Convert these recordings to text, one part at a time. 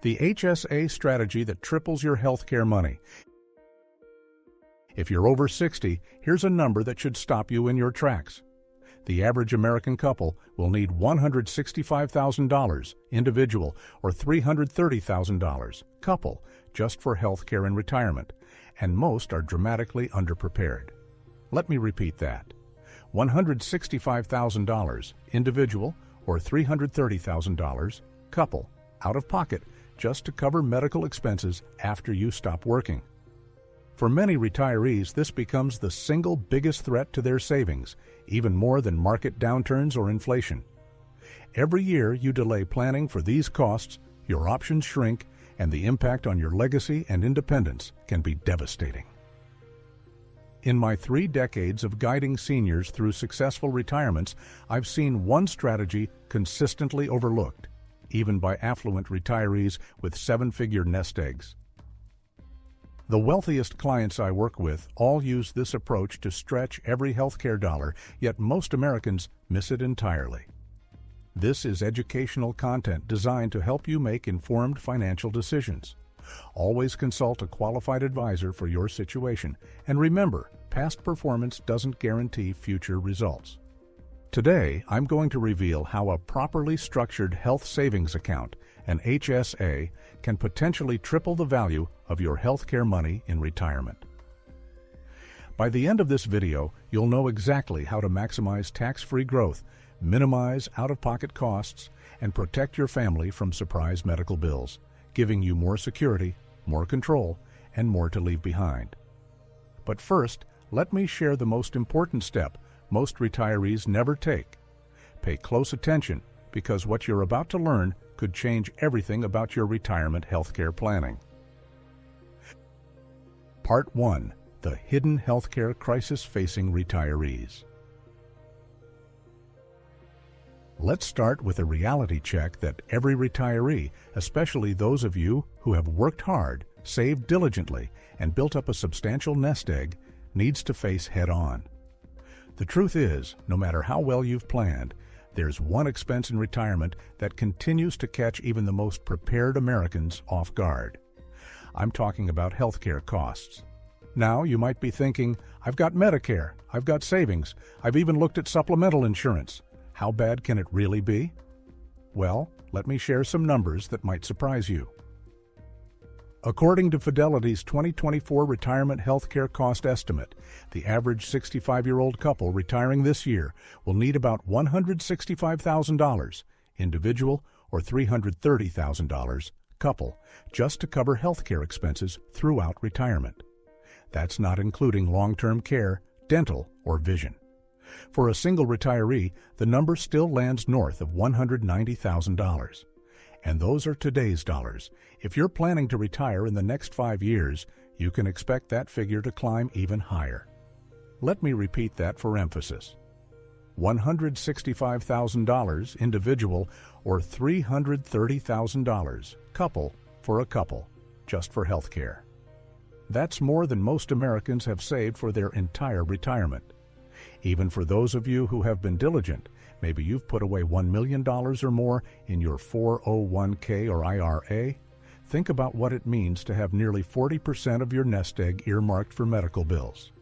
the HSA strategy that triples your healthcare money. If you're over 60, here's a number that should stop you in your tracks. The average American couple will need $165,000 individual or $330,000 couple just for health care and retirement, and most are dramatically underprepared. Let me repeat that. $165,000 individual or $330,000 couple out of pocket just to cover medical expenses after you stop working. For many retirees, this becomes the single biggest threat to their savings, even more than market downturns or inflation. Every year you delay planning for these costs, your options shrink, and the impact on your legacy and independence can be devastating. In my 3 decades of guiding seniors through successful retirements, I've seen one strategy consistently overlooked, even by affluent retirees with 7-figure nest eggs. The wealthiest clients I work with all use this approach to stretch every healthcare dollar, yet most Americans miss it entirely. This is educational content designed to help you make informed financial decisions. Always consult a qualified advisor for your situation, and remember, past performance doesn't guarantee future results. Today, I'm going to reveal how a properly structured health savings account, an HSA, can potentially triple the value of your healthcare money in retirement. By the end of this video, you'll know exactly how to maximize tax-free growth, minimize out-of-pocket costs, and protect your family from surprise medical bills, giving you more security, more control, and more to leave behind. But first, let me share the most important step most retirees never take. Pay close attention, because what you're about to learn could change everything about your retirement healthcare planning. Part 1. The Hidden Healthcare Crisis Facing Retirees. Let's start with a reality check that every retiree, especially those of you who have worked hard, saved diligently, and built up a substantial nest egg, needs to face head-on. The truth is, no matter how well you've planned, there's one expense in retirement that continues to catch even the most prepared Americans off guard. I'm talking about healthcare costs. Now, you might be thinking, I've got Medicare, I've got savings, I've even looked at supplemental insurance. How bad can it really be? Well, let me share some numbers that might surprise you. According to Fidelity's 2024 retirement healthcare cost estimate, the average 65-year-old couple retiring this year will need about $165,000 individual or $330,000 couple just to cover healthcare expenses throughout retirement. That's not including long-term care, dental, or vision. For a single retiree, the number still lands north of $190,000. And those are today's dollars. If you're planning to retire in the next 5 years, you can expect that figure to climb even higher. Let me repeat that for emphasis. $165,000 individual or $330,000 couple for a couple, just for health care. That's more than most Americans have saved for their entire retirement. Even for those of you who have been diligent, maybe you've put away $1 million or more in your 401k or IRA. Think about what it means to have nearly 40% of your nest egg earmarked for medical bills.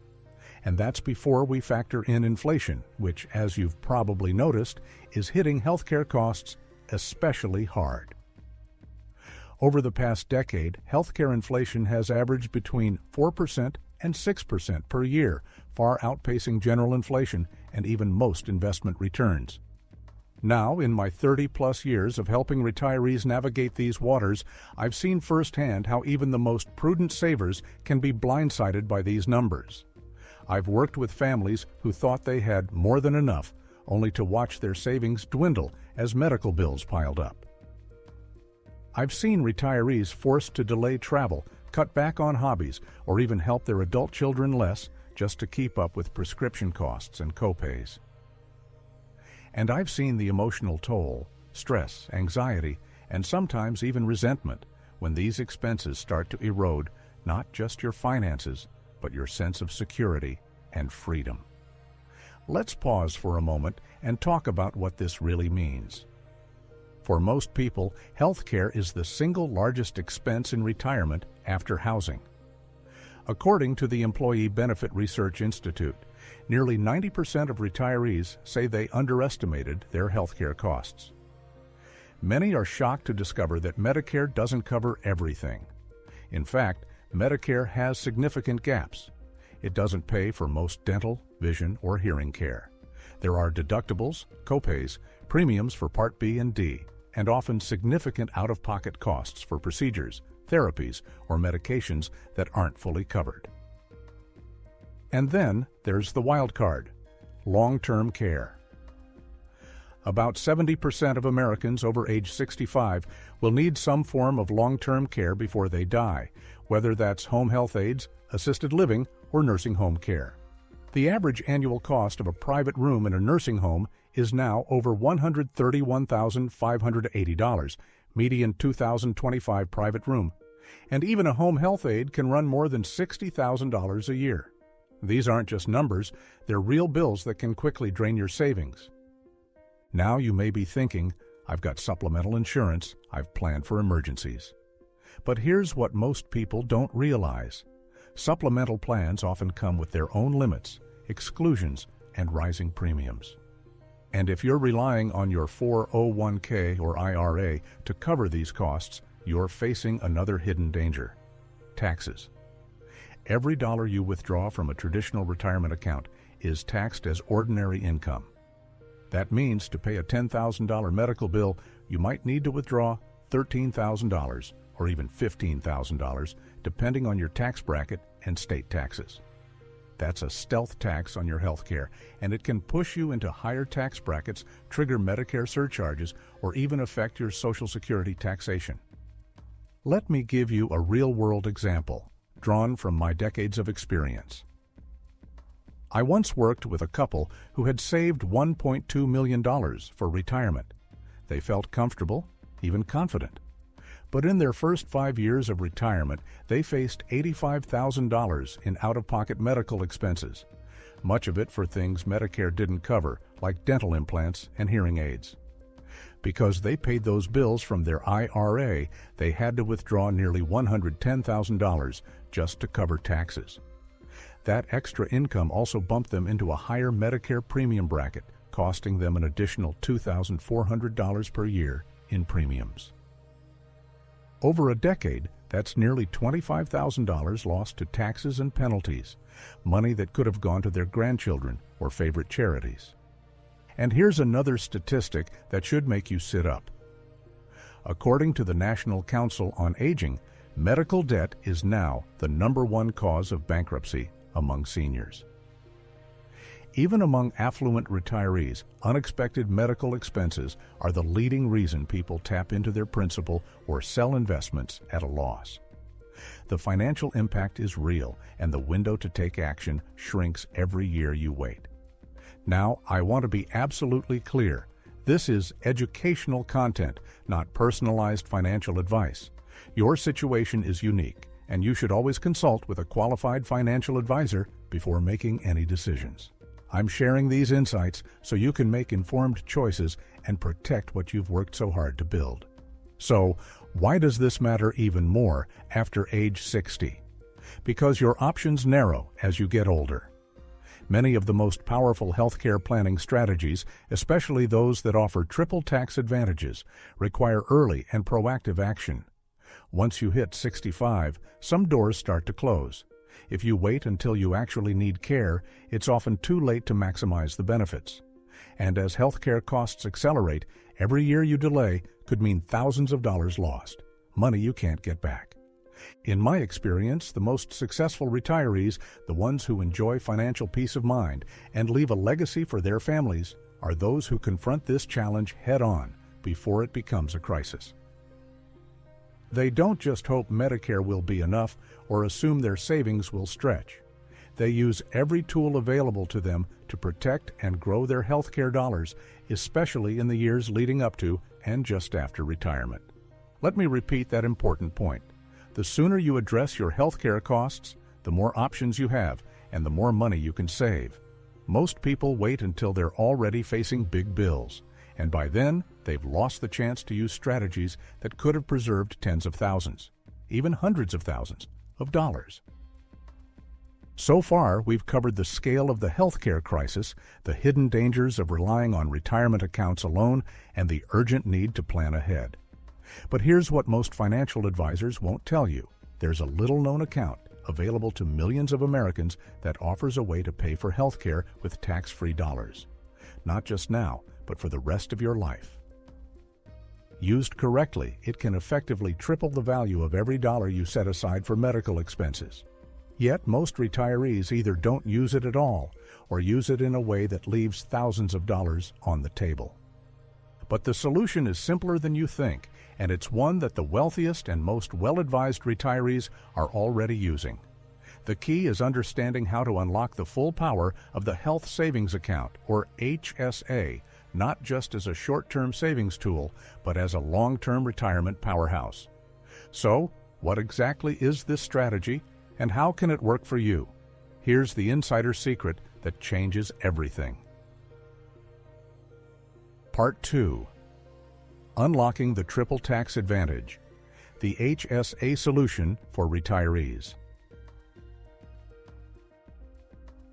And that's before we factor in inflation, which, as you've probably noticed, is hitting healthcare costs especially hard. Over the past decade, healthcare inflation has averaged between 4% and 6% per year, far outpacing general inflation and even most investment returns. Now, in my 30-plus years of helping retirees navigate these waters, I've seen firsthand how even the most prudent savers can be blindsided by these numbers. I've worked with families who thought they had more than enough, only to watch their savings dwindle as medical bills piled up. I've seen retirees forced to delay travel, cut back on hobbies, or even help their adult children less just to keep up with prescription costs and copays. And I've seen the emotional toll, stress, anxiety, and sometimes even resentment when these expenses start to erode not just your finances, but your sense of security and freedom. Let's pause for a moment and talk about what this really means. For most people, health care is the single largest expense in retirement after housing. According to the Employee Benefit Research Institute, nearly 90% of retirees say they underestimated their health care costs. Many are shocked to discover that Medicare doesn't cover everything. In fact, Medicare has significant gaps. It doesn't pay for most dental, vision, or hearing care. There are deductibles, copays, premiums for Part B and D, and often significant out-of-pocket costs for procedures, therapies, or medications that aren't fully covered. And then there's the wild card, long-term care. About 70% of Americans over age 65 will need some form of long-term care before they die, whether that's home health aides, assisted living, or nursing home care. The average annual cost of a private room in a nursing home is now over $131,580, median $2,025 private room, and even a home health aide can run more than $60,000 a year. These aren't just numbers, they're real bills that can quickly drain your savings. Now you may be thinking, I've got supplemental insurance, I've planned for emergencies. But here's what most people don't realize. Supplemental plans often come with their own limits, exclusions, and rising premiums. And if you're relying on your 401k or IRA to cover these costs, you're facing another hidden danger: taxes. Every dollar you withdraw from a traditional retirement account is taxed as ordinary income. That means to pay a $10,000 medical bill, you might need to withdraw $13,000 or even $15,000, depending on your tax bracket and state taxes. That's a stealth tax on your health care, and it can push you into higher tax brackets, trigger Medicare surcharges, or even affect your Social Security taxation. Let me give you a real-world example, drawn from my decades of experience. I once worked with a couple who had saved $1.2 million for retirement. They felt comfortable, even confident. But in their first 5 years of retirement, they faced $85,000 in out-of-pocket medical expenses, much of it for things Medicare didn't cover, like dental implants and hearing aids. Because they paid those bills from their IRA, they had to withdraw nearly $110,000 just to cover taxes. That extra income also bumped them into a higher Medicare premium bracket, costing them an additional $2,400 per year in premiums. Over a decade, that's nearly $25,000 lost to taxes and penalties, money that could have gone to their grandchildren or favorite charities. And here's another statistic that should make you sit up. According to the National Council on Aging, medical debt is now the #1 cause of bankruptcy among seniors. Even among affluent retirees, unexpected medical expenses are the leading reason people tap into their principal or sell investments at a loss. The financial impact is real, and the window to take action shrinks every year you wait. Now, I want to be absolutely clear. This is educational content, not personalized financial advice. Your situation is unique, and you should always consult with a qualified financial advisor before making any decisions. I'm sharing these insights so you can make informed choices and protect what you've worked so hard to build. So, why does this matter even more after age 60? Because your options narrow as you get older. Many of the most powerful healthcare planning strategies, especially those that offer triple tax advantages, require early and proactive action. Once you hit 65, some doors start to close. If you wait until you actually need care, it's often too late to maximize the benefits. And as healthcare costs accelerate, every year you delay could mean thousands of dollars lost, money you can't get back. In my experience, the most successful retirees, the ones who enjoy financial peace of mind and leave a legacy for their families, are those who confront this challenge head-on before it becomes a crisis. They don't just hope Medicare will be enough or assume their savings will stretch. They use every tool available to them to protect and grow their healthcare dollars, especially in the years leading up to and just after retirement. Let me repeat that important point. The sooner you address your healthcare costs, the more options you have and the more money you can save. Most people wait until they're already facing big bills, and by then they've lost the chance to use strategies that could have preserved tens of thousands, even hundreds of thousands of dollars. So far, we've covered the scale of the healthcare crisis, the hidden dangers of relying on retirement accounts alone, and the urgent need to plan ahead. But here's what most financial advisors won't tell you. There's a little-known account available to millions of Americans that offers a way to pay for healthcare with tax-free dollars. Not just now, but for the rest of your life. Used correctly, it can effectively triple the value of every dollar you set aside for medical expenses. Yet most retirees either don't use it at all or use it in a way that leaves thousands of dollars on the table. But the solution is simpler than you think, and it's one that the wealthiest and most well-advised retirees are already using. The key is understanding how to unlock the full power of the Health Savings Account, or HSA, not just as a short-term savings tool, but as a long-term retirement powerhouse. So, what exactly is this strategy, and how can it work for you? Here's the insider secret that changes everything. Part 2. Unlocking the Triple Tax Advantage, the HSA solution for retirees.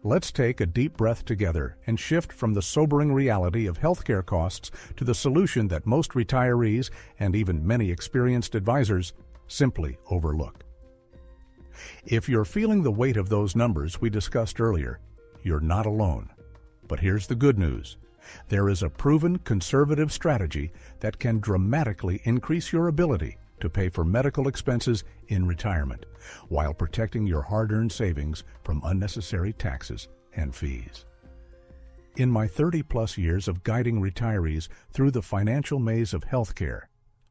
Let's take a deep breath together and shift from the sobering reality of healthcare costs to the solution that most retirees and even many experienced advisors simply overlook. If you're feeling the weight of those numbers we discussed earlier, you're not alone. But here's the good news. There is a proven conservative strategy that can dramatically increase your ability to pay for medical expenses in retirement while protecting your hard-earned savings from unnecessary taxes and fees. In my 30-plus years of guiding retirees through the financial maze of healthcare,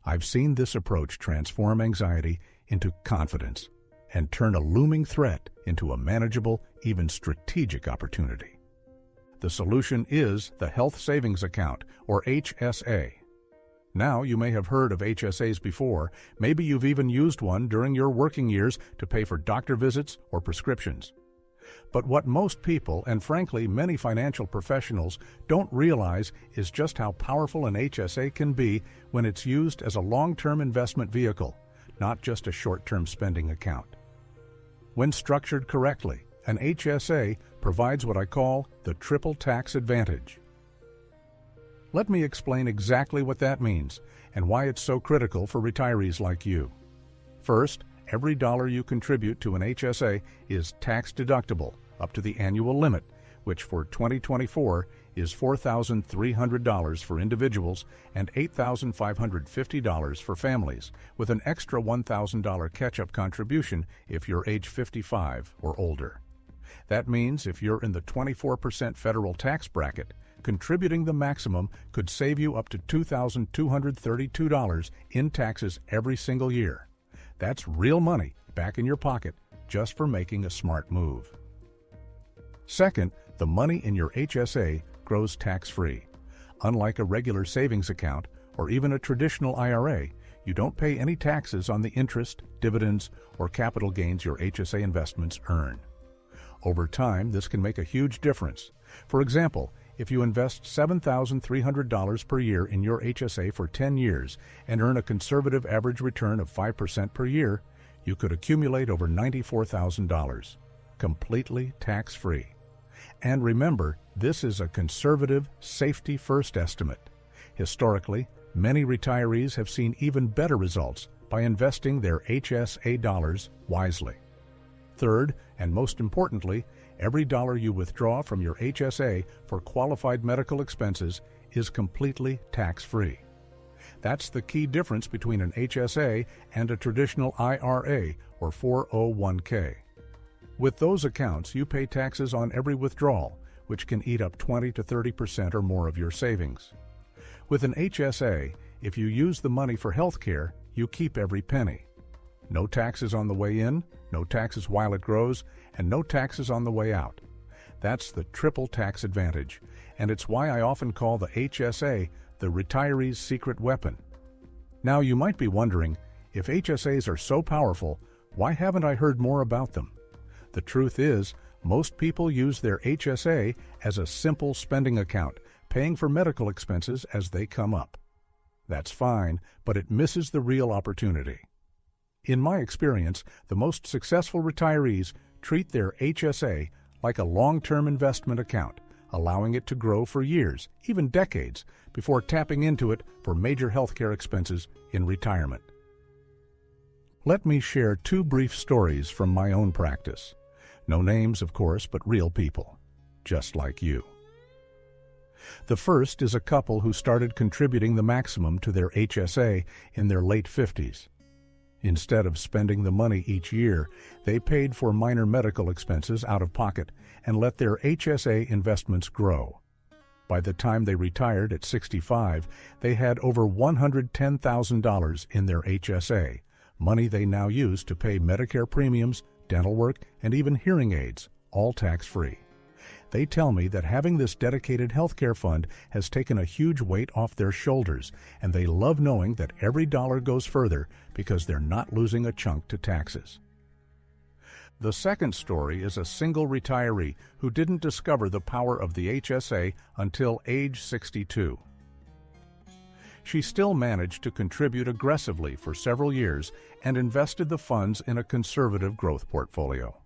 I've seen this approach transform anxiety into confidence and turn a looming threat into a manageable, even strategic opportunity. The solution is the Health Savings Account, or HSA. Now, you may have heard of HSAs before. Maybe you've even used one during your working years to pay for doctor visits or prescriptions. But what most people, and frankly many financial professionals, don't realize is just how powerful an HSA can be when it's used as a long-term investment vehicle, not just a short-term spending account. When structured correctly, an HSA provides what I call the triple tax advantage. Let me explain exactly what that means and why it's so critical for retirees like you. First, every dollar you contribute to an HSA is tax deductible up to the annual limit, which for 2024 is $4,300 for individuals and $8,550 for families, with an extra $1,000 catch-up contribution if you're age 55 or older. That means if you're in the 24% federal tax bracket, contributing the maximum could save you up to $2,232 in taxes every single year. That's real money back in your pocket just for making a smart move. Second, the money in your HSA grows tax-free. Unlike a regular savings account or even a traditional IRA, you don't pay any taxes on the interest, dividends, or capital gains your HSA investments earn. Over time, this can make a huge difference. For example, if you invest $7,300 per year in your HSA for 10 years and earn a conservative average return of 5% per year, you could accumulate over $94,000, completely tax-free. And remember, this is a conservative, safety-first estimate. Historically, many retirees have seen even better results by investing their HSA dollars wisely. Third, and most importantly, every dollar you withdraw from your HSA for qualified medical expenses is completely tax-free. That's the key difference between an HSA and a traditional IRA or 401k. With those accounts, you pay taxes on every withdrawal, which can eat up 20 to 30% or more of your savings. With an HSA, if you use the money for health care, you keep every penny. No taxes on the way in, no taxes while it grows, and no taxes on the way out. That's the triple tax advantage, and it's why I often call the HSA the retiree's secret weapon. Now you might be wondering, if HSAs are so powerful, why haven't I heard more about them? The truth is, most people use their HSA as a simple spending account, paying for medical expenses as they come up. That's fine, but it misses the real opportunity. In my experience, the most successful retirees treat their HSA like a long-term investment account, allowing it to grow for years, even decades, before tapping into it for major healthcare expenses in retirement. Let me share two brief stories from my own practice. No names, of course, but real people, just like you. The first is a couple who started contributing the maximum to their HSA in their late 50s. Instead of spending the money each year, they paid for minor medical expenses out of pocket and let their HSA investments grow. By the time they retired at 65, they had over $110,000 in their HSA, money they now use to pay Medicare premiums, dental work, and even hearing aids, all tax-free. They tell me that having this dedicated healthcare fund has taken a huge weight off their shoulders, and they love knowing that every dollar goes further because they're not losing a chunk to taxes. The second story is a single retiree who didn't discover the power of the HSA until age 62. She still managed to contribute aggressively for several years and invested the funds in a conservative growth portfolio.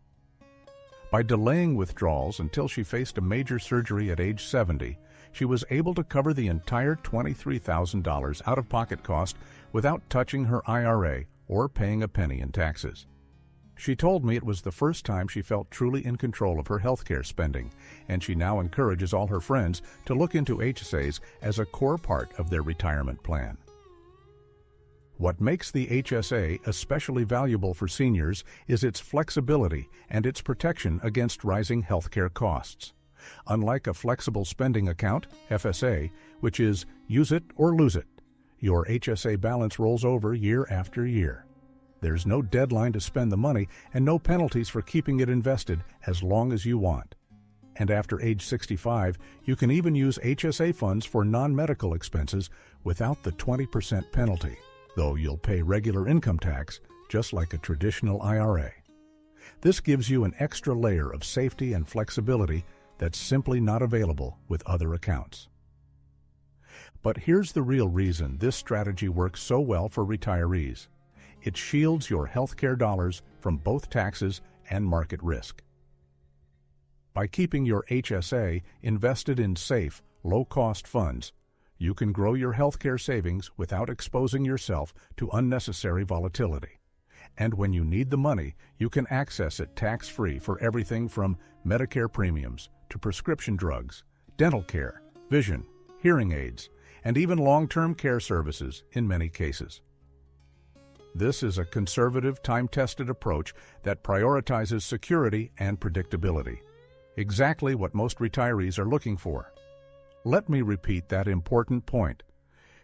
By delaying withdrawals until she faced a major surgery at age 70, she was able to cover the entire $23,000 out-of-pocket cost without touching her IRA or paying a penny in taxes. She told me it was the first time she felt truly in control of her healthcare spending, and she now encourages all her friends to look into HSAs as a core part of their retirement plan. What makes the HSA especially valuable for seniors is its flexibility and its protection against rising healthcare costs. Unlike a flexible spending account, FSA, which is use it or lose it, your HSA balance rolls over year after year. There's no deadline to spend the money and no penalties for keeping it invested as long as you want. And after age 65, you can even use HSA funds for non-medical expenses without the 20% penalty, though you'll pay regular income tax just like a traditional IRA. This gives you an extra layer of safety and flexibility that's simply not available with other accounts. But here's the real reason this strategy works so well for retirees. It shields your healthcare dollars from both taxes and market risk. By keeping your HSA invested in safe, low-cost funds, you can grow your healthcare savings without exposing yourself to unnecessary volatility. And when you need the money, you can access it tax-free for everything from Medicare premiums to prescription drugs, dental care, vision, hearing aids, and even long-term care services in many cases. This is a conservative, time-tested approach that prioritizes security and predictability, exactly what most retirees are looking for. Let me repeat that important point.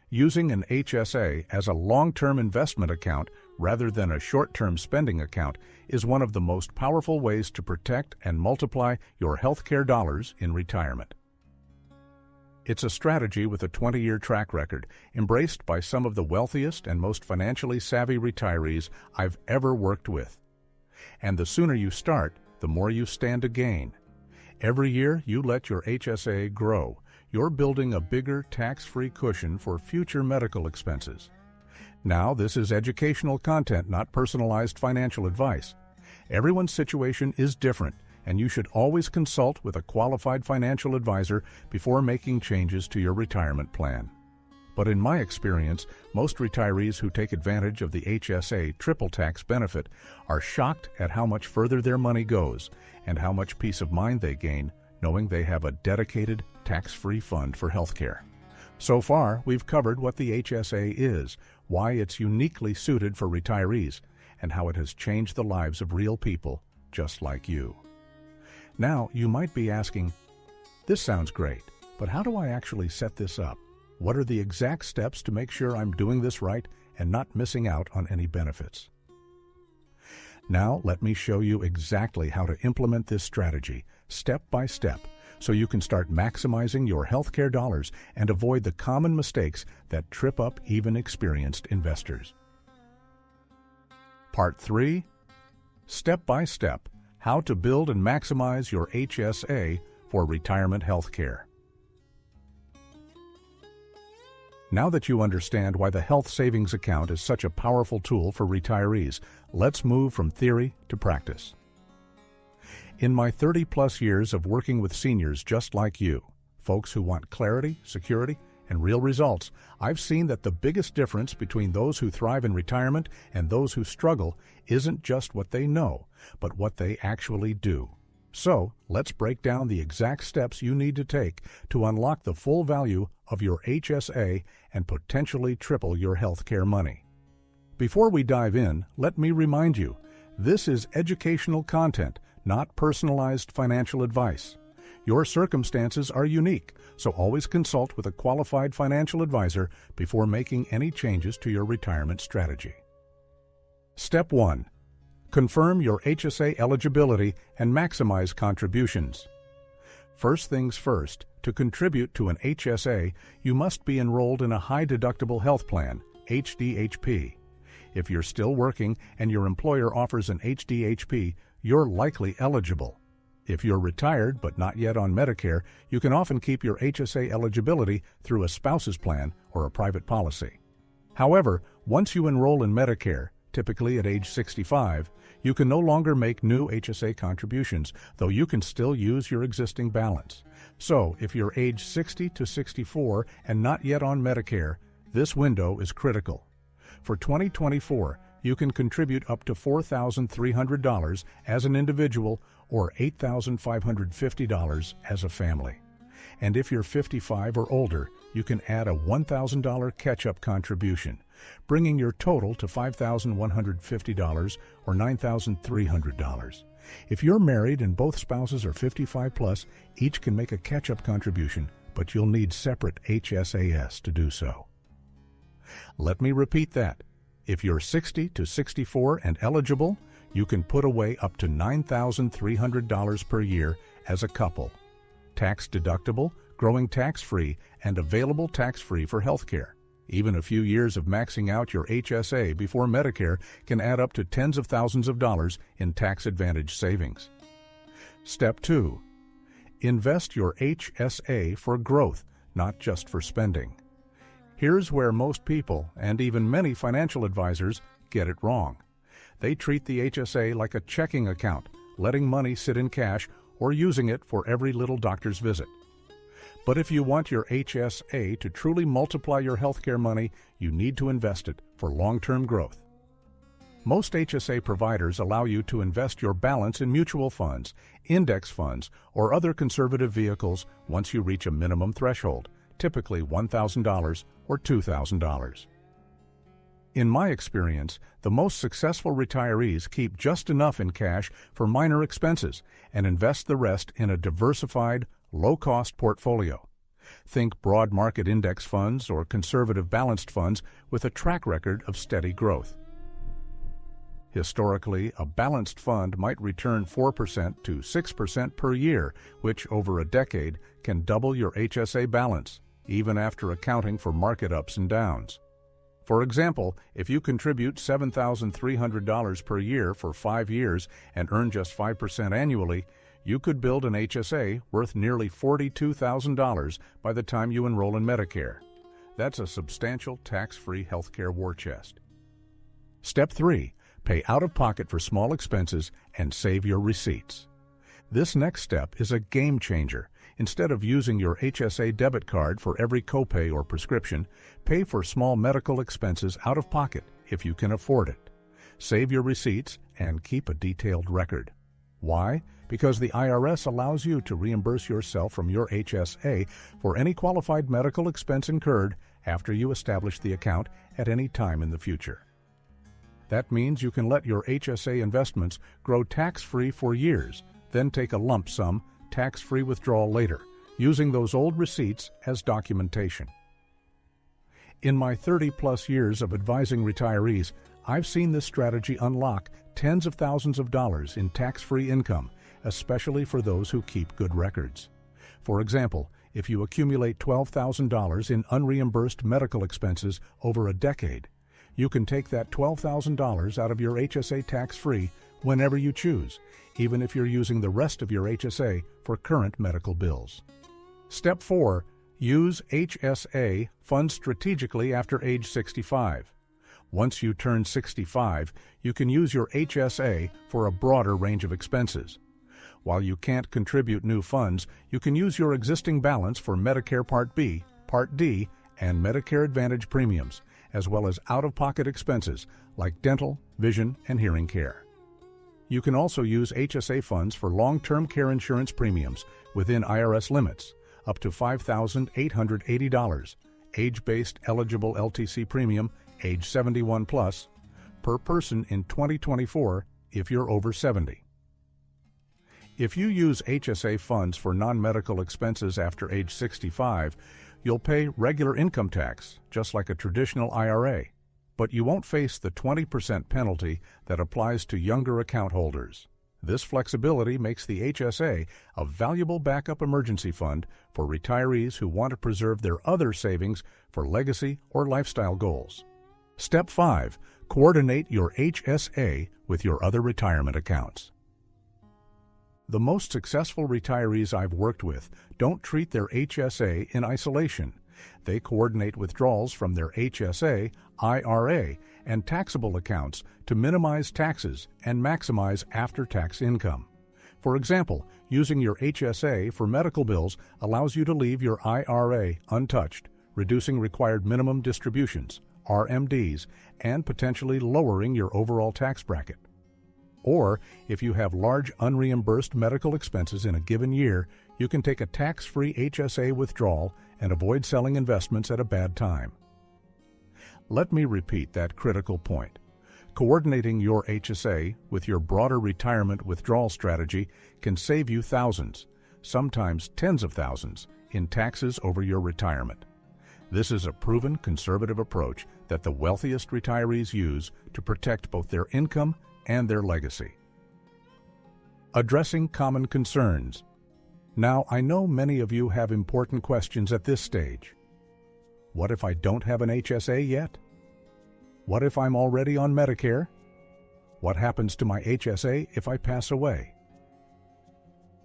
Using an HSA as a long-term investment account rather than a short-term spending account is one of the most powerful ways to protect and multiply your healthcare dollars in retirement. It's a strategy with a 20-year track record, embraced by some of the wealthiest and most financially savvy retirees I've ever worked with. And the sooner you start, the more you stand to gain. Every year you let your HSA grow, you're building a bigger tax-free cushion for future medical expenses. Now, this is educational content, not personalized financial advice. Everyone's situation is different, and you should always consult with a qualified financial advisor before making changes to your retirement plan. But in my experience, most retirees who take advantage of the HSA triple tax benefit are shocked at how much further their money goes and how much peace of mind they gain knowing they have a dedicated, tax-free fund for healthcare. So far, we've covered what the HSA is, why it's uniquely suited for retirees, and how it has changed the lives of real people just like you. Now, you might be asking, this sounds great, but how do I actually set this up? What are the exact steps to make sure I'm doing this right and not missing out on any benefits? Now, let me show you exactly how to implement this strategy, step by step, so you can start maximizing your healthcare dollars and avoid the common mistakes that trip up even experienced investors. Part 3. Step by step, how to build and maximize your HSA for retirement health care. Now that you understand why the health savings account is such a powerful tool for retirees, let's move from theory to practice. In my 30-plus years of working with seniors just like you, folks who want clarity, security, and real results, I've seen that the biggest difference between those who thrive in retirement and those who struggle isn't just what they know, but what they actually do. So, let's break down the exact steps you need to take to unlock the full value of your HSA and potentially triple your healthcare money. Before we dive in, let me remind you, this is educational content, not personalized financial advice. Your circumstances are unique, so always consult with a qualified financial advisor before making any changes to your retirement strategy. Step 1. Confirm your HSA eligibility and maximize contributions. First things first, to contribute to an HSA, you must be enrolled in a high-deductible health plan, HDHP. If you're still working and your employer offers an HDHP, you're likely eligible. If you're retired but not yet on Medicare, you can often keep your HSA eligibility through a spouse's plan or a private policy. However, once you enroll in Medicare, typically at age 65, you can no longer make new HSA contributions, though you can still use your existing balance. So, if you're age 60 to 64 and not yet on Medicare, this window is critical. For 2024, you can contribute up to $4,300 as an individual or $8,550 as a family. And if you're 55 or older, you can add a $1,000 catch-up contribution, bringing your total to $5,150 or $9,300. If you're married and both spouses are 55 plus, each can make a catch-up contribution, but you'll need separate HSAs to do so. Let me repeat that. If you're 60 to 64 and eligible, you can put away up to $9,300 per year as a couple. Tax deductible, growing tax-free, and available tax-free for healthcare. Even a few years of maxing out your HSA before Medicare can add up to tens of thousands of dollars in tax-advantage savings. Step 2. Invest your HSA for growth, not just for spending. Here's where most people, and even many financial advisors, get it wrong. They treat the HSA like a checking account, letting money sit in cash or using it for every little doctor's visit. But if you want your HSA to truly multiply your healthcare money, you need to invest it for long-term growth. Most HSA providers allow you to invest your balance in mutual funds, index funds, or other conservative vehicles once you reach a minimum threshold, typically $1,000 or $2,000. In my experience, the most successful retirees keep just enough in cash for minor expenses and invest the rest in a diversified, low-cost portfolio. Think broad market index funds or conservative balanced funds with a track record of steady growth. Historically, a balanced fund might return 4% to 6% per year, which over a decade can double your HSA balance, even after accounting for market ups and downs. For example, if you contribute $7,300 per year for 5 years and earn just 5% annually, you could build an HSA worth nearly $42,000 by the time you enroll in Medicare. That's a substantial tax-free healthcare war chest. Step 3. Pay out of pocket for small expenses and save your receipts. This next step is a game changer. Instead of using your HSA debit card for every copay or prescription, pay for small medical expenses out of pocket if you can afford it. Save your receipts and keep a detailed record. Why? Because the IRS allows you to reimburse yourself from your HSA for any qualified medical expense incurred after you establish the account at any time in the future. That means you can let your HSA investments grow tax-free for years, then take a lump sum tax-free withdrawal later, using those old receipts as documentation. In my 30-plus years of advising retirees, I've seen this strategy unlock tens of thousands of dollars in tax-free income, especially for those who keep good records. For example, if you accumulate $12,000 in unreimbursed medical expenses over a decade, you can take that $12,000 out of your HSA tax-free whenever you choose, even if you're using the rest of your HSA for current medical bills. Step 4. Use HSA funds strategically after age 65. Once you turn 65, you can use your HSA for a broader range of expenses. While you can't contribute new funds, you can use your existing balance for Medicare Part B, Part D, and Medicare Advantage premiums, as well as out-of-pocket expenses like dental, vision, and hearing care. You can also use HSA funds for long-term care insurance premiums within IRS limits, up to $5,880, age-based eligible LTC premium, age 71 plus, per person in 2024 if you're over 70. If you use HSA funds for non-medical expenses after age 65, you'll pay regular income tax, just like a traditional IRA, but you won't face the 20% penalty that applies to younger account holders. This flexibility makes the HSA a valuable backup emergency fund for retirees who want to preserve their other savings for legacy or lifestyle goals. Step 5. Coordinate your HSA with your other retirement accounts. The most successful retirees I've worked with don't treat their HSA in isolation. They coordinate withdrawals from their HSA, IRA, and taxable accounts to minimize taxes and maximize after-tax income. For example, using your HSA for medical bills allows you to leave your IRA untouched, reducing required minimum distributions, RMDs, and potentially lowering your overall tax bracket. Or, if you have large unreimbursed medical expenses in a given year, you can take a tax-free HSA withdrawal and avoid selling investments at a bad time. Let me repeat that critical point. Coordinating your HSA with your broader retirement withdrawal strategy can save you thousands, sometimes tens of thousands, in taxes over your retirement. This is a proven conservative approach that the wealthiest retirees use to protect both their income and their legacy. Addressing common concerns. Now, I know many of you have important questions at this stage. What if I don't have an HSA yet? What if I'm already on Medicare? What happens to my HSA if I pass away?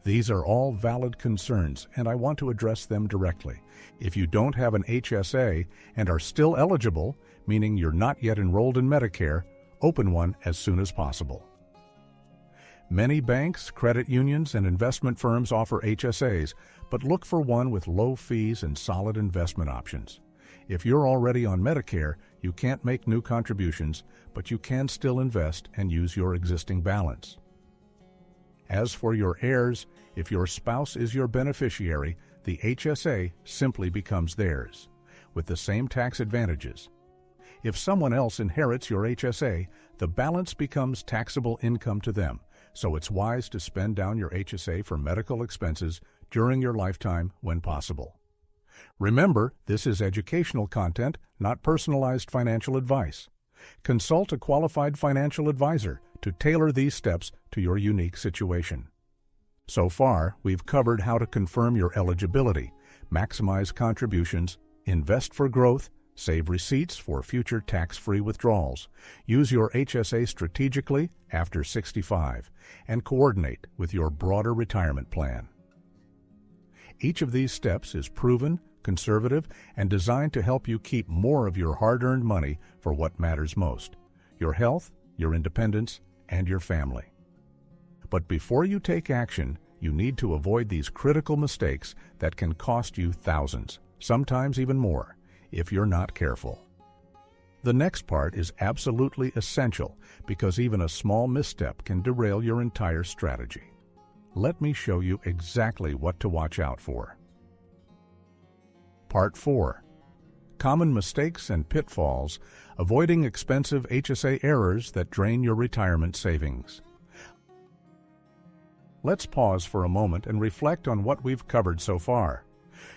These are all valid concerns, and I want to address them directly. If you don't have an HSA and are still eligible, meaning you're not yet enrolled in Medicare, open one as soon as possible. Many banks, credit unions, and investment firms offer HSAs, but look for one with low fees and solid investment options. If you're already on Medicare, you can't make new contributions, but you can still invest and use your existing balance. As for your heirs, if your spouse is your beneficiary, the HSA simply becomes theirs, with the same tax advantages. If someone else inherits your HSA, the balance becomes taxable income to them, so it's wise to spend down your HSA for medical expenses during your lifetime when possible. Remember, this is educational content, not personalized financial advice. Consult a qualified financial advisor to tailor these steps to your unique situation. So far, we've covered how to confirm your eligibility, maximize contributions, invest for growth, save receipts for future tax-free withdrawals, use your HSA strategically after 65, and coordinate with your broader retirement plan. Each of these steps is proven, conservative, and designed to help you keep more of your hard-earned money for what matters most: your health, your independence, and your family. But before you take action, you need to avoid these critical mistakes that can cost you thousands, sometimes even more, if you're not careful. The next part is absolutely essential because even a small misstep can derail your entire strategy. Let me show you exactly what to watch out for. Part 4. Common mistakes and pitfalls, avoiding expensive HSA errors that drain your retirement savings. Let's pause for a moment and reflect on what we've covered so far.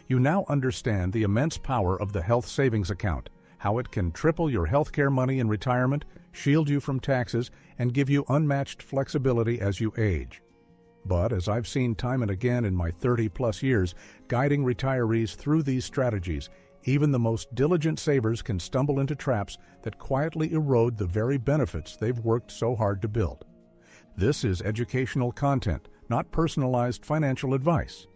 You now understand the immense power of the health savings account, how it can triple your healthcare money in retirement, shield you from taxes, and give you unmatched flexibility as you age. But as I've seen time and again in my 30-plus years guiding retirees through these strategies, even the most diligent savers can stumble into traps that quietly erode the very benefits they've worked so hard to build. This is educational content, not personalized financial advice.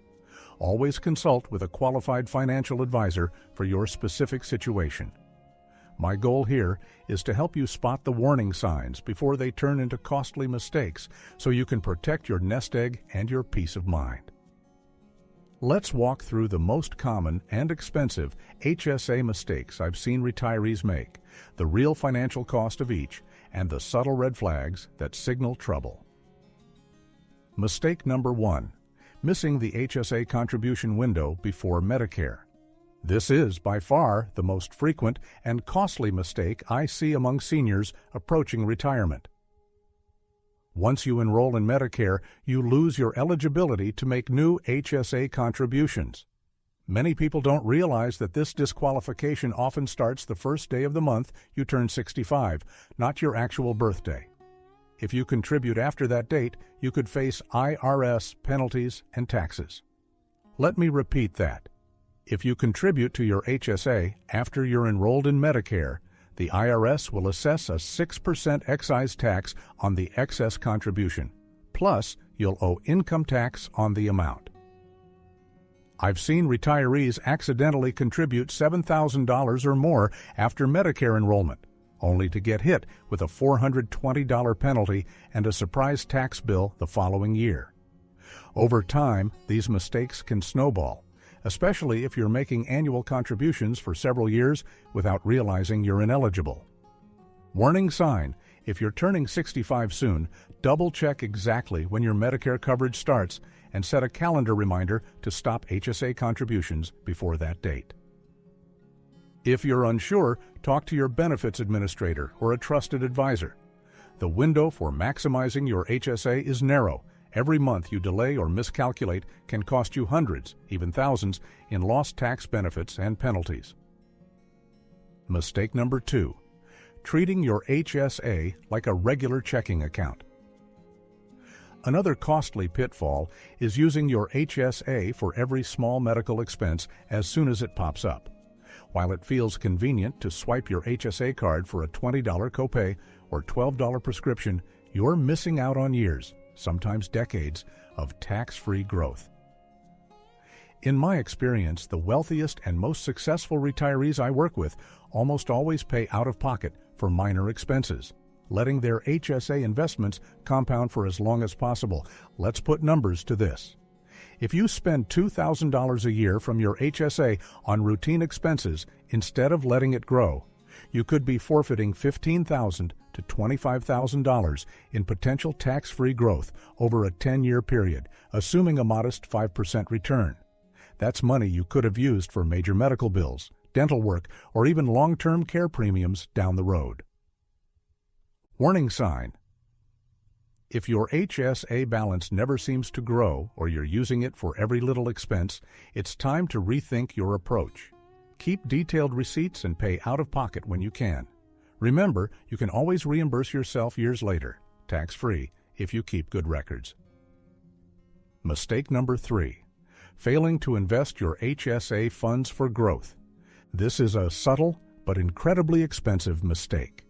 Always consult with a qualified financial advisor for your specific situation. My goal here is to help you spot the warning signs before they turn into costly mistakes so you can protect your nest egg and your peace of mind. Let's walk through the most common and expensive HSA mistakes I've seen retirees make, the real financial cost of each, and the subtle red flags that signal trouble. Mistake number 1. Missing the HSA contribution window before Medicare. This is, by far, the most frequent and costly mistake I see among seniors approaching retirement. Once you enroll in Medicare, you lose your eligibility to make new HSA contributions. Many people don't realize that this disqualification often starts the first day of the month you turn 65, not your actual birthday. If you contribute after that date, you could face IRS penalties and taxes. Let me repeat that. If you contribute to your HSA after you're enrolled in Medicare, the IRS will assess a 6% excise tax on the excess contribution. Plus, you'll owe income tax on the amount. I've seen retirees accidentally contribute $7,000 or more after Medicare enrollment, only to get hit with a $420 penalty and a surprise tax bill the following year. Over time, these mistakes can snowball, especially if you're making annual contributions for several years without realizing you're ineligible. Warning sign: if you're turning 65 soon, double-check exactly when your Medicare coverage starts and set a calendar reminder to stop HSA contributions before that date. If you're unsure, talk to your benefits administrator or a trusted advisor. The window for maximizing your HSA is narrow. Every month you delay or miscalculate can cost you hundreds, even thousands, in lost tax benefits and penalties. Mistake number 2. Treating your HSA like a regular checking account. Another costly pitfall is using your HSA for every small medical expense as soon as it pops up. While it feels convenient to swipe your HSA card for a $20 copay or $12 prescription, you're missing out on years, sometimes decades, of tax-free growth. In my experience, the wealthiest and most successful retirees I work with almost always pay out of pocket for minor expenses, letting their HSA investments compound for as long as possible. Let's put numbers to this. If you spend $2,000 a year from your HSA on routine expenses instead of letting it grow, you could be forfeiting $15,000 to $25,000 in potential tax-free growth over a 10-year period, assuming a modest 5% return. That's money you could have used for major medical bills, dental work, or even long-term care premiums down the road. Warning sign: if your HSA balance never seems to grow or you're using it for every little expense, it's time to rethink your approach. Keep detailed receipts and pay out of pocket when you can. Remember, you can always reimburse yourself years later, tax-free, if you keep good records. Mistake number 3. Failing to invest your HSA funds for growth. This is a subtle but incredibly expensive mistake.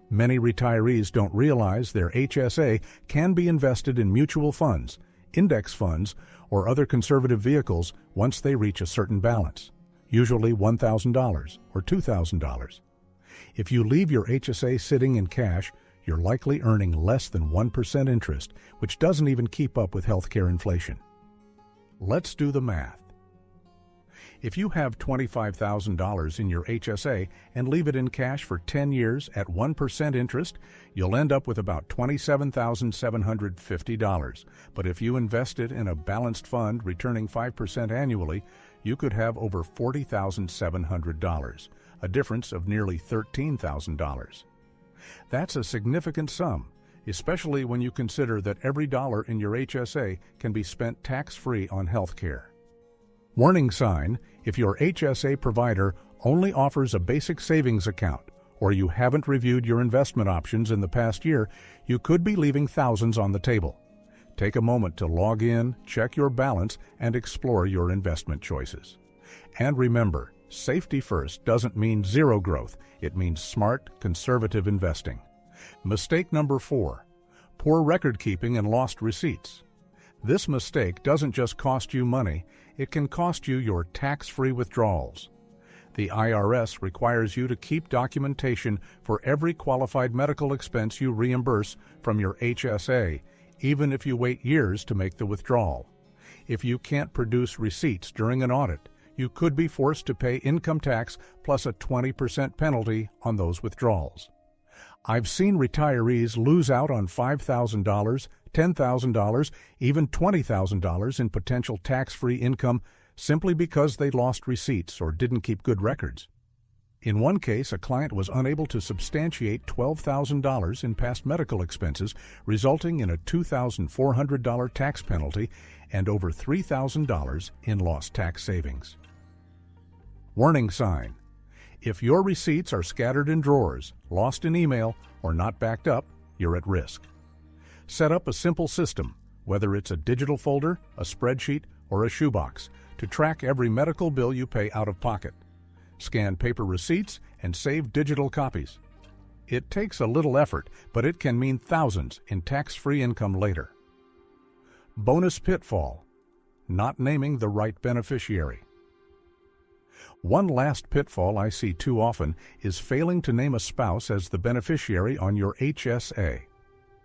Many retirees don't realize their HSA can be invested in mutual funds, index funds, or other conservative vehicles once they reach a certain balance, usually $1,000 or $2,000. If you leave your HSA sitting in cash, you're likely earning less than 1% interest, which doesn't even keep up with healthcare inflation. Let's do the math. If you have $25,000 in your HSA and leave it in cash for 10 years at 1% interest, you'll end up with about $27,750. But if you invest it in a balanced fund returning 5% annually, you could have over $40,700, a difference of nearly $13,000. That's a significant sum, especially when you consider that every dollar in your HSA can be spent tax-free on health care. Warning sign: if your HSA provider only offers a basic savings account or you haven't reviewed your investment options in the past year, you could be leaving thousands on the table. Take a moment to log in, check your balance, and explore your investment choices. And remember, safety first doesn't mean zero growth. It means smart, conservative investing. Mistake number 4. Poor record keeping and lost receipts. This mistake doesn't just cost you money, it can cost you your tax-free withdrawals. The IRS requires you to keep documentation for every qualified medical expense you reimburse from your HSA, even if you wait years to make the withdrawal. If you can't produce receipts during an audit, you could be forced to pay income tax plus a 20% penalty on those withdrawals. I've seen retirees lose out on $5,000, $10,000, even $20,000 in potential tax-free income simply because they lost receipts or didn't keep good records. In one case, a client was unable to substantiate $12,000 in past medical expenses, resulting in a $2,400 tax penalty and over $3,000 in lost tax savings. Warning sign. If your receipts are scattered in drawers, lost in email, or not backed up, you're at risk. Set up a simple system, whether it's a digital folder, a spreadsheet, or a shoebox, to track every medical bill you pay out of pocket. Scan paper receipts and save digital copies. It takes a little effort, but it can mean thousands in tax-free income later. Bonus pitfall: not naming the right beneficiary. One last pitfall I see too often is failing to name a spouse as the beneficiary on your HSA.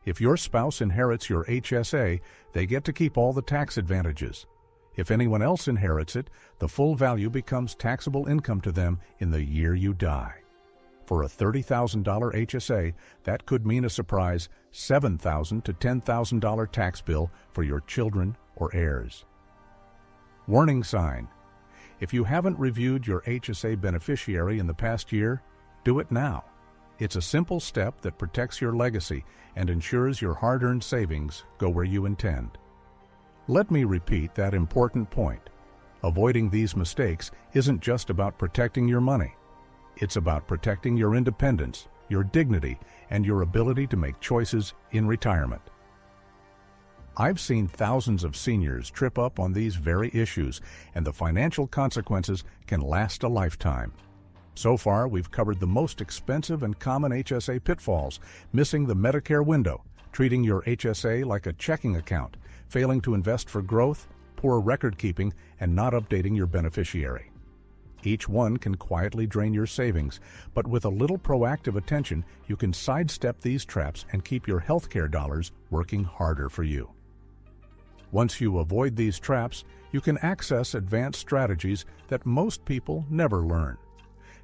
If your spouse inherits your HSA, they get to keep all the tax advantages. If anyone else inherits it, the full value becomes taxable income to them in the year you die. For a $30,000 HSA, that could mean a surprise $7,000 to $10,000 tax bill for your children or heirs. Warning sign. If you haven't reviewed your HSA beneficiary in the past year, do it now. It's a simple step that protects your legacy and ensures your hard-earned savings go where you intend. Let me repeat that important point. Avoiding these mistakes isn't just about protecting your money. It's about protecting your independence, your dignity, and your ability to make choices in retirement. I've seen thousands of seniors trip up on these very issues, and the financial consequences can last a lifetime. So far, we've covered the most expensive and common HSA pitfalls: missing the Medicare window, treating your HSA like a checking account, failing to invest for growth, poor record keeping, and not updating your beneficiary. Each one can quietly drain your savings, but with a little proactive attention, you can sidestep these traps and keep your healthcare dollars working harder for you. Once you avoid these traps, you can access advanced strategies that most people never learn.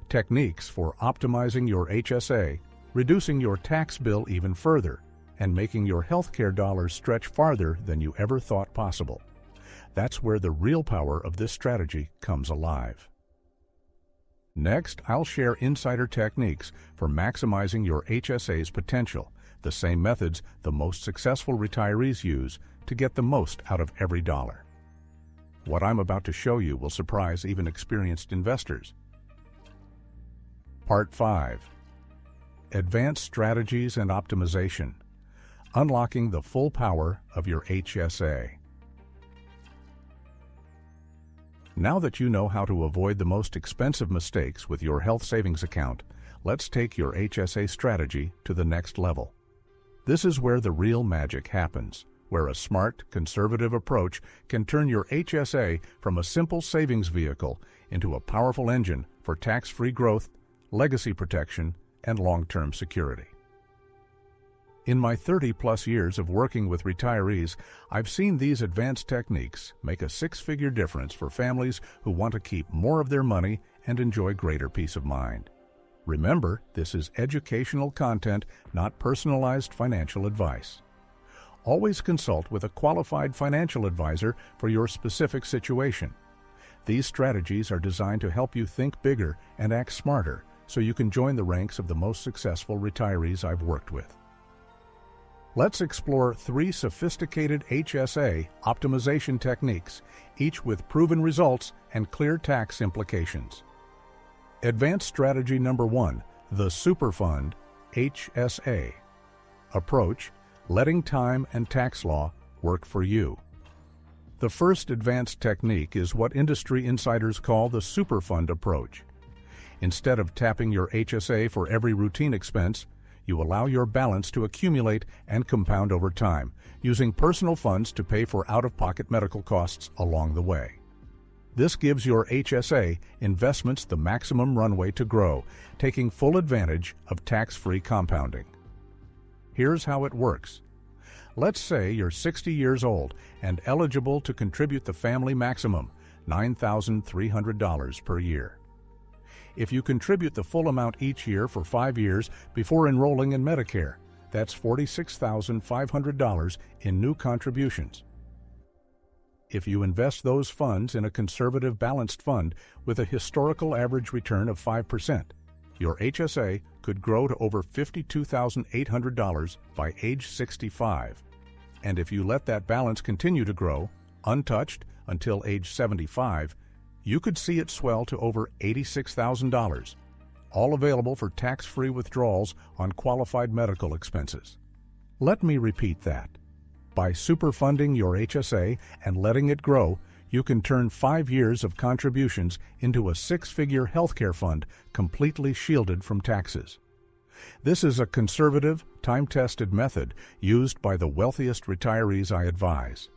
Techniques for optimizing your HSA, reducing your tax bill even further, and making your healthcare dollars stretch farther than you ever thought possible. That's where the real power of this strategy comes alive. Next, I'll share insider techniques for maximizing your HSA's potential, the same methods the most successful retirees use to get the most out of every dollar. What I'm about to show you will surprise even experienced investors. Part 5. Advanced Strategies and Optimization. Unlocking the full power of your HSA. Now that you know how to avoid the most expensive mistakes with your health savings account, let's take your HSA strategy to the next level. This is where the real magic happens, where a smart, conservative approach can turn your HSA from a simple savings vehicle into a powerful engine for tax-free growth, legacy protection, and long-term security. In my 30-plus years of working with retirees, I've seen these advanced techniques make a six-figure difference for families who want to keep more of their money and enjoy greater peace of mind. Remember, this is educational content, not personalized financial advice. Always consult with a qualified financial advisor for your specific situation. These strategies are designed to help you think bigger and act smarter so you can join the ranks of the most successful retirees I've worked with. Let's explore 3 sophisticated HSA optimization techniques, each with proven results and clear tax implications. Advanced strategy number 1, the Superfund HSA. Approach: letting time and tax law work for you. The first advanced technique is what industry insiders call the Superfund approach. Instead of tapping your HSA for every routine expense, You allow your balance to accumulate and compound over time, using personal funds to pay for out-of-pocket medical costs along the way. This gives your HSA investments the maximum runway to grow, taking full advantage of tax-free compounding. Here's how it works. Let's say you're 60 years old and eligible to contribute the family maximum, $9,300 per year. If you contribute the full amount each year for 5 years before enrolling in Medicare, that's $46,500 in new contributions. If you invest those funds in a conservative balanced fund with a historical average return of 5%, your HSA could grow to over $52,800 by age 65. And if you let that balance continue to grow, untouched, until age 75, you could see it swell to over $86,000, all available for tax-free withdrawals on qualified medical expenses. Let me repeat that. By superfunding your HSA and letting it grow, you can turn 5 years of contributions into a 6-figure healthcare fund completely shielded from taxes. This is a conservative, time-tested method used by the wealthiest retirees I advise.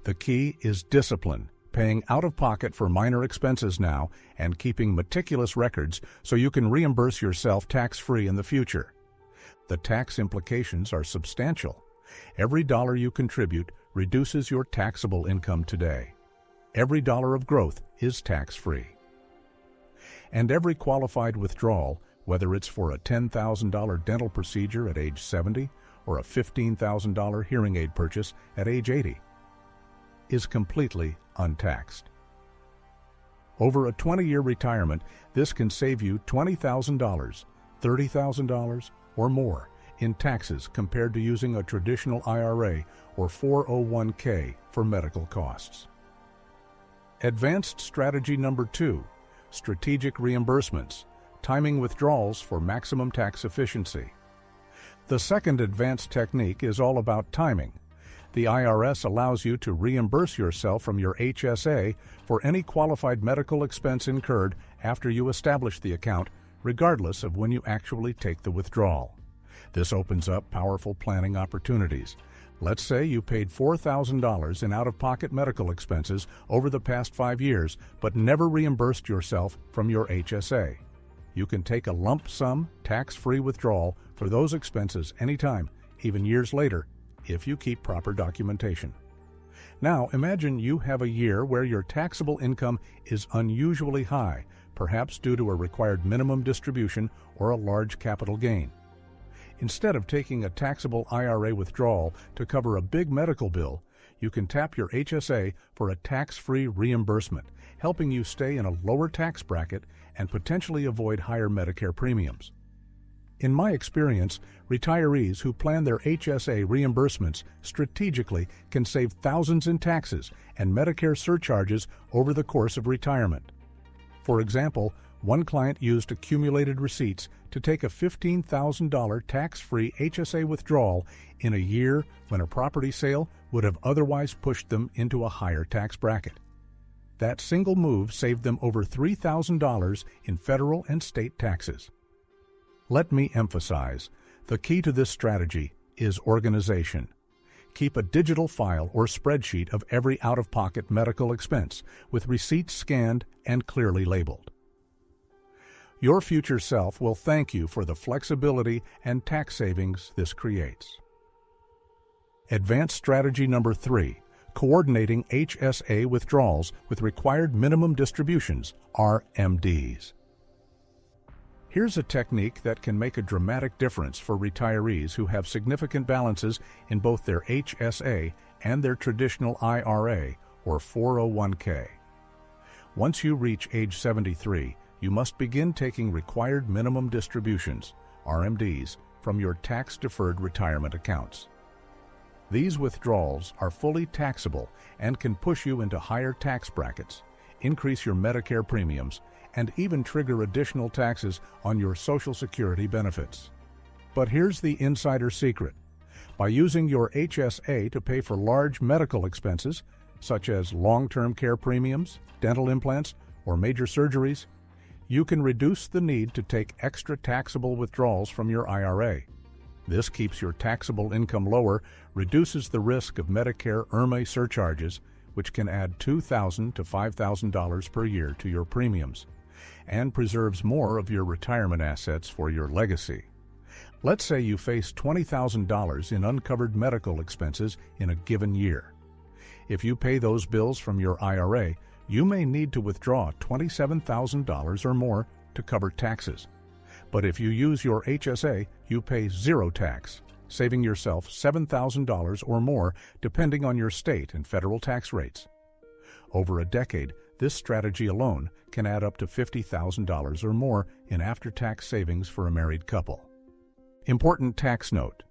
The key is discipline, paying out-of-pocket for minor expenses now and keeping meticulous records so you can reimburse yourself tax-free in the future. The tax implications are substantial. Every dollar you contribute reduces your taxable income today. Every dollar of growth is tax-free. And every qualified withdrawal, whether it's for a $10,000 dental procedure at age 70 or a $15,000 hearing aid purchase at age 80, is completely untaxed. Over a 20-year retirement, this can save you $20,000, $30,000, or more in taxes compared to using a traditional IRA or 401k for medical costs. Advanced strategy number 2, strategic reimbursements, timing withdrawals for maximum tax efficiency. The second advanced technique is all about timing. The IRS allows you to reimburse yourself from your HSA for any qualified medical expense incurred after you establish the account, regardless of when you actually take the withdrawal. This opens up powerful planning opportunities. Let's say you paid $4,000 in out-of-pocket medical expenses over the past 5 years, but never reimbursed yourself from your HSA. You can take a lump sum, tax-free withdrawal for those expenses anytime, even years later, if you keep proper documentation. Now, imagine you have a year where your taxable income is unusually high, perhaps due to a required minimum distribution or a large capital gain. Instead of taking a taxable IRA withdrawal to cover a big medical bill, you can tap your HSA for a tax-free reimbursement, helping you stay in a lower tax bracket and potentially avoid higher Medicare premiums. In my experience, retirees who plan their HSA reimbursements strategically can save thousands in taxes and Medicare surcharges over the course of retirement. For example, one client used accumulated receipts to take a $15,000 tax-free HSA withdrawal in a year when a property sale would have otherwise pushed them into a higher tax bracket. That single move saved them over $3,000 in federal and state taxes. Let me emphasize, the key to this strategy is organization. Keep a digital file or spreadsheet of every out-of-pocket medical expense with receipts scanned and clearly labeled. Your future self will thank you for the flexibility and tax savings this creates. Advanced strategy number 3, coordinating HSA withdrawals with required minimum distributions, RMDs. Here's a technique that can make a dramatic difference for retirees who have significant balances in both their HSA and their traditional IRA or 401k. Once you reach age 73, you must begin taking required minimum distributions, RMDs, from your tax-deferred retirement accounts. These withdrawals are fully taxable and can push you into higher tax brackets, increase your Medicare premiums, and even trigger additional taxes on your Social Security benefits. But here's the insider secret. By using your HSA to pay for large medical expenses, such as long-term care premiums, dental implants, or major surgeries, you can reduce the need to take extra taxable withdrawals from your IRA. This keeps your taxable income lower, reduces the risk of Medicare IRMA surcharges, which can add $2,000 to $5,000 per year to your premiums, and preserves more of your retirement assets for your legacy. Let's say you face $20,000 in uncovered medical expenses in a given year. If you pay those bills from your IRA, you may need to withdraw $27,000 or more to cover taxes. But if you use your HSA, you pay zero tax, saving yourself $7,000 or more depending on your state and federal tax rates. Over a decade, this strategy alone can add up to $50,000 or more in after-tax savings for a married couple. Important tax note: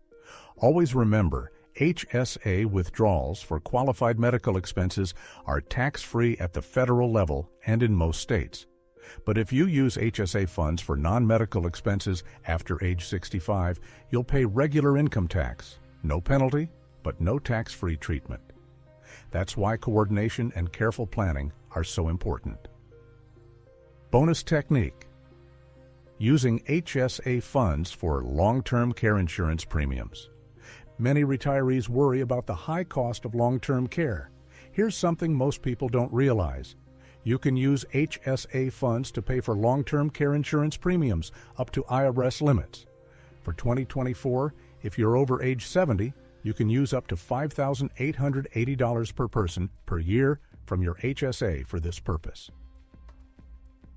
always remember, HSA withdrawals for qualified medical expenses are tax-free at the federal level and in most states. But if you use HSA funds for non-medical expenses after age 65, you'll pay regular income tax. No penalty, but no tax-free treatment. That's why coordination and careful planning are so important. Bonus technique: using HSA funds for long-term care insurance premiums. Many retirees worry about the high cost of long-term care. Here's something most people don't realize. You can use HSA funds to pay for long-term care insurance premiums up to IRS limits. For 2024, if you're over age 70, you can use up to $5,880 per person per year from your HSA for this purpose.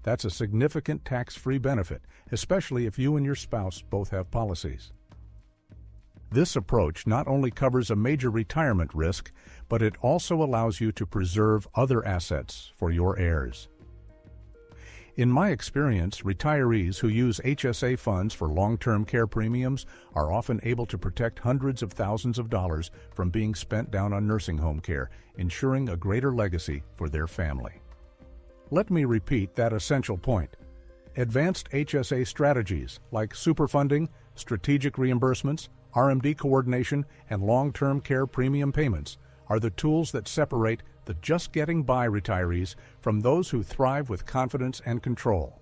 That's a significant tax-free benefit, especially if you and your spouse both have policies. This approach not only covers a major retirement risk, but it also allows you to preserve other assets for your heirs. In my experience, retirees who use HSA funds for long-term care premiums are often able to protect hundreds of thousands of dollars from being spent down on nursing home care, ensuring a greater legacy for their family. Let me repeat that essential point. Advanced HSA strategies like superfunding, strategic reimbursements, RMD coordination, and long-term care premium payments are the tools that separate the just-getting-by retirees from those who thrive with confidence and control.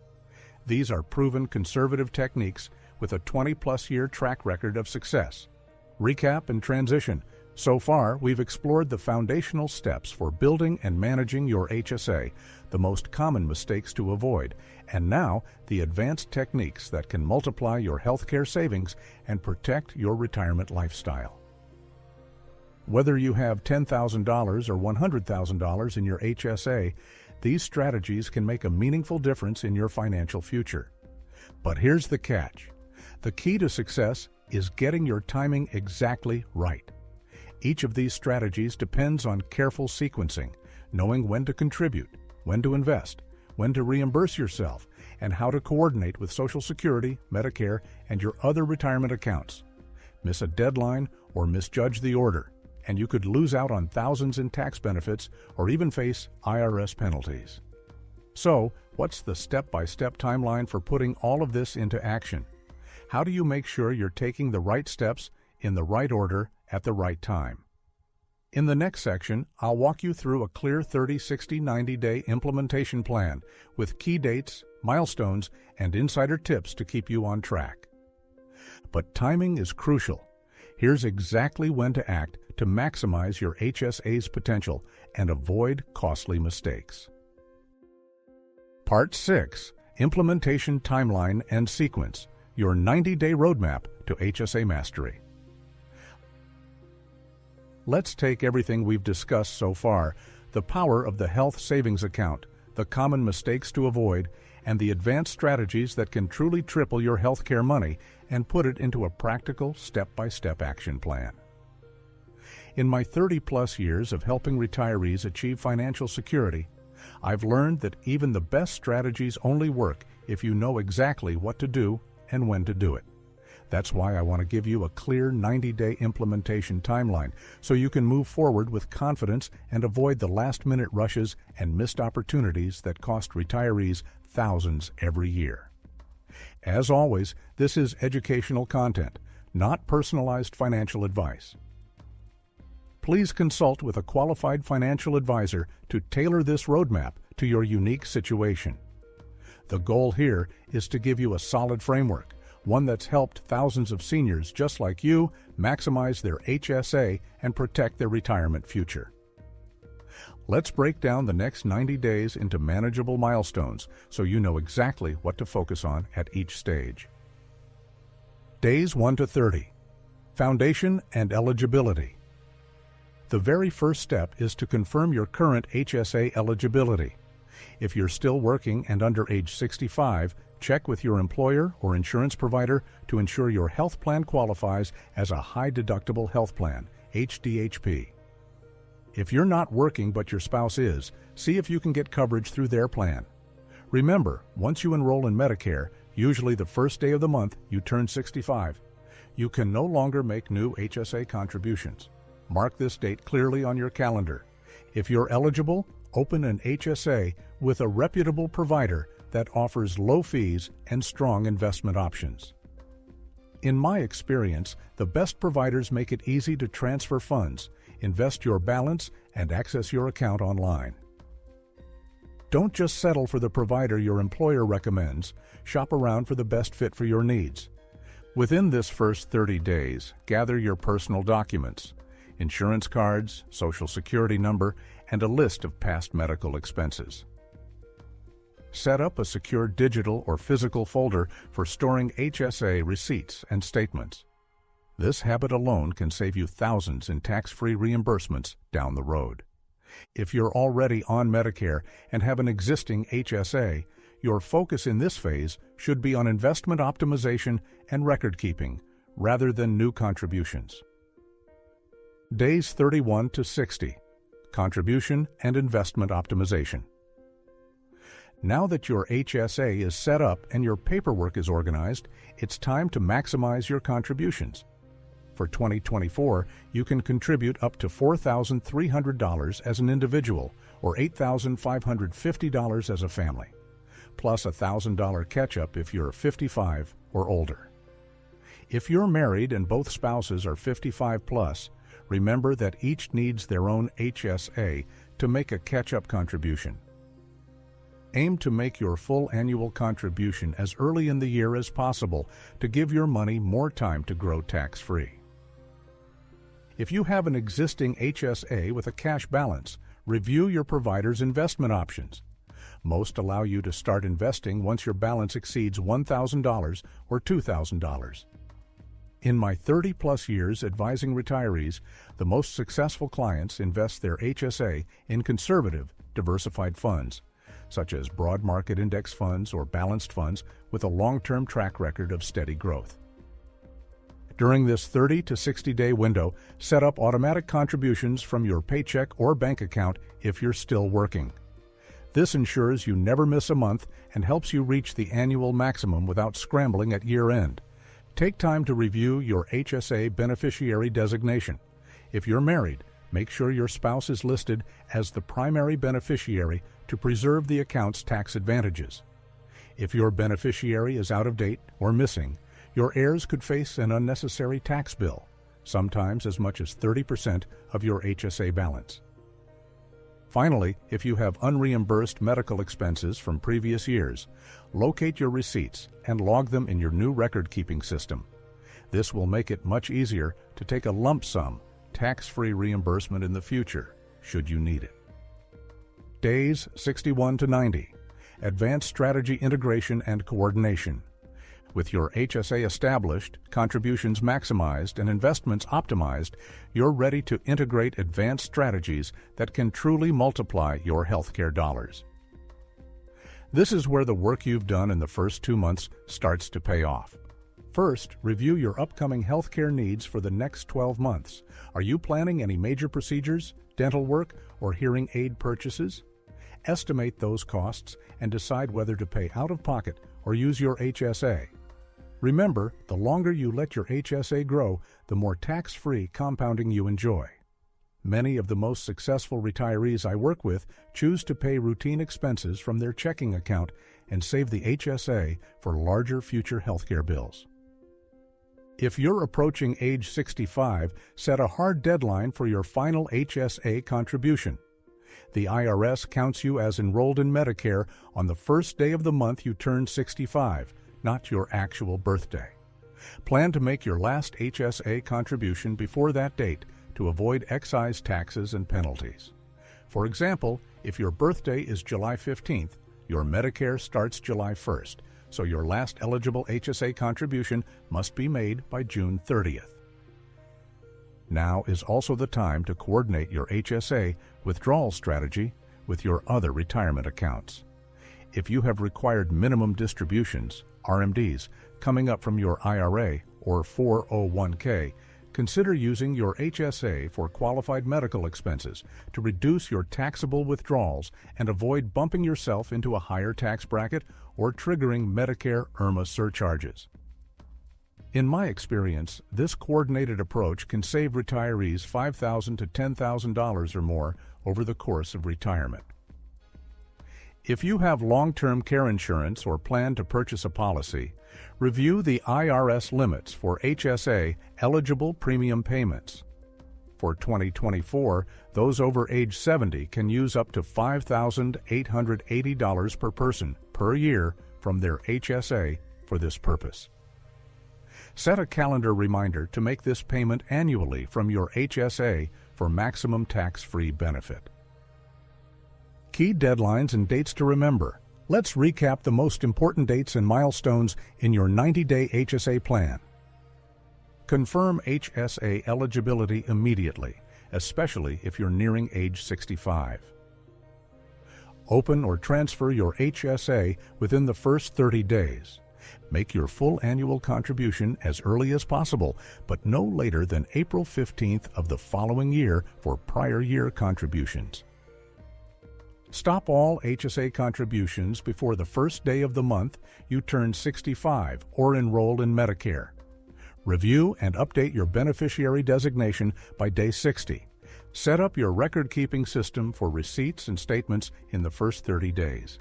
These are proven conservative techniques with a 20-plus year track record of success. Recap and transition. So far, we've explored the foundational steps for building and managing your HSA, the most common mistakes to avoid, and now the advanced techniques that can multiply your healthcare savings and protect your retirement lifestyle. Whether you have $10,000 or $100,000 in your HSA, these strategies can make a meaningful difference in your financial future. But here's the catch. The key to success is getting your timing exactly right. Each of these strategies depends on careful sequencing, knowing when to contribute, when to invest, when to reimburse yourself, and how to coordinate with Social Security, Medicare, and your other retirement accounts. Miss a deadline or misjudge the order, and you could lose out on thousands in tax benefits or even face IRS penalties. So, what's the step-by-step timeline for putting all of this into action? How do you make sure you're taking the right steps in the right order at the right time? In the next section, I'll walk you through a clear 30, 60, 90-day implementation plan with key dates, milestones, and insider tips to keep you on track. But timing is crucial. Here's exactly when to act to maximize your HSA's potential and avoid costly mistakes. Part 6. Implementation Timeline and Sequence, your 90-day roadmap to HSA Mastery. Let's take everything we've discussed so far, the power of the health savings account, the common mistakes to avoid, and the advanced strategies that can truly triple your healthcare money, and put it into a practical, step-by-step action plan. In my 30-plus years of helping retirees achieve financial security, I've learned that even the best strategies only work if you know exactly what to do and when to do it. That's why I want to give you a clear 90-day implementation timeline so you can move forward with confidence and avoid the last-minute rushes and missed opportunities that cost retirees thousands every year. As always, this is educational content, not personalized financial advice. Please consult with a qualified financial advisor to tailor this roadmap to your unique situation. The goal here is to give you a solid framework, one that's helped thousands of seniors just like you maximize their HSA and protect their retirement future. Let's break down the next 90 days into manageable milestones so you know exactly what to focus on at each stage. Days 1 to 30. Foundation and eligibility. The very first step is to confirm your current HSA eligibility. If you're still working and under age 65, check with your employer or insurance provider to ensure your health plan qualifies as a high-deductible health plan, HDHP. If you're not working but your spouse is, see if you can get coverage through their plan. Remember, once you enroll in Medicare, usually the first day of the month you turn 65, you can no longer make new HSA contributions. Mark this date clearly on your calendar. If you're eligible, open an HSA with a reputable provider that offers low fees and strong investment options. In my experience, the best providers make it easy to transfer funds, invest your balance, and access your account online. Don't just settle for the provider your employer recommends. Shop around for the best fit for your needs. Within this first 30 days, gather your personal documents, insurance cards, social security number, and a list of past medical expenses. Set up a secure digital or physical folder for storing HSA receipts and statements. This habit alone can save you thousands in tax-free reimbursements down the road. If you're already on Medicare and have an existing HSA, your focus in this phase should be on investment optimization and record-keeping, rather than new contributions. Days 31 to 60. Contribution and investment optimization. Now that your HSA is set up and your paperwork is organized, it's time to maximize your contributions. For 2024, you can contribute up to $4,300 as an individual or $8,550 as a family, plus a $1,000 catch-up if you're 55 or older. If you're married and both spouses are 55 plus, remember that each needs their own HSA to make a catch-up contribution. Aim to make your full annual contribution as early in the year as possible to give your money more time to grow tax-free. If you have an existing HSA with a cash balance, review your provider's investment options. Most allow you to start investing once your balance exceeds $1,000 or $2,000. In my 30-plus years advising retirees, the most successful clients invest their HSA in conservative, diversified funds, such as broad market index funds or balanced funds with a long-term track record of steady growth. During this 30 to 60-day window, set up automatic contributions from your paycheck or bank account if you're still working. This ensures you never miss a month and helps you reach the annual maximum without scrambling at year-end. Take time to review your HSA beneficiary designation. If you're married, make sure your spouse is listed as the primary beneficiary to preserve the account's tax advantages. If your beneficiary is out of date or missing, your heirs could face an unnecessary tax bill, sometimes as much as 30% of your HSA balance. Finally, if you have unreimbursed medical expenses from previous years, locate your receipts and log them in your new record-keeping system. This will make it much easier to take a lump sum, tax-free reimbursement in the future, should you need it. Days 61 to 90. Advanced strategy integration and coordination. With your HSA established, contributions maximized, and investments optimized, you're ready to integrate advanced strategies that can truly multiply your healthcare dollars. This is where the work you've done in the first 2 months starts to pay off. First, review your upcoming healthcare needs for the next 12 months. Are you planning any major procedures, dental work, or hearing aid purchases? Estimate those costs and decide whether to pay out of pocket or use your HSA. Remember, the longer you let your HSA grow, the more tax-free compounding you enjoy. Many of the most successful retirees I work with choose to pay routine expenses from their checking account and save the HSA for larger future healthcare bills. If you're approaching age 65, set a hard deadline for your final HSA contribution. The IRS counts you as enrolled in Medicare on the first day of the month you turn 65, not your actual birthday. Plan to make your last HSA contribution before that date to avoid excise taxes and penalties. For example, if your birthday is July 15th, your Medicare starts July 1st, so your last eligible HSA contribution must be made by June 30th. Now is also the time to coordinate your HSA withdrawal strategy with your other retirement accounts. If you have required minimum distributions, RMDs, coming up from your IRA or 401k, consider using your HSA for qualified medical expenses to reduce your taxable withdrawals and avoid bumping yourself into a higher tax bracket or triggering Medicare IRMA surcharges. In my experience, this coordinated approach can save retirees $5,000 to $10,000 or more over the course of retirement. If you have long-term care insurance or plan to purchase a policy, review the IRS limits for HSA eligible premium payments. For 2024, those over age 70 can use up to $5,880 per person per year from their HSA for this purpose. Set a calendar reminder to make this payment annually from your HSA for maximum tax-free benefit. Key deadlines and dates to remember. Let's recap the most important dates and milestones in your 90-day HSA plan. Confirm HSA eligibility immediately, especially if you're nearing age 65. Open or transfer your HSA within the first 30 days. Make your full annual contribution as early as possible, but no later than April 15th of the following year for prior year contributions. Stop all HSA contributions before the first day of the month you turn 65 or enroll in Medicare. Review and update your beneficiary designation by day 60. Set up your record-keeping system for receipts and statements in the first 30 days.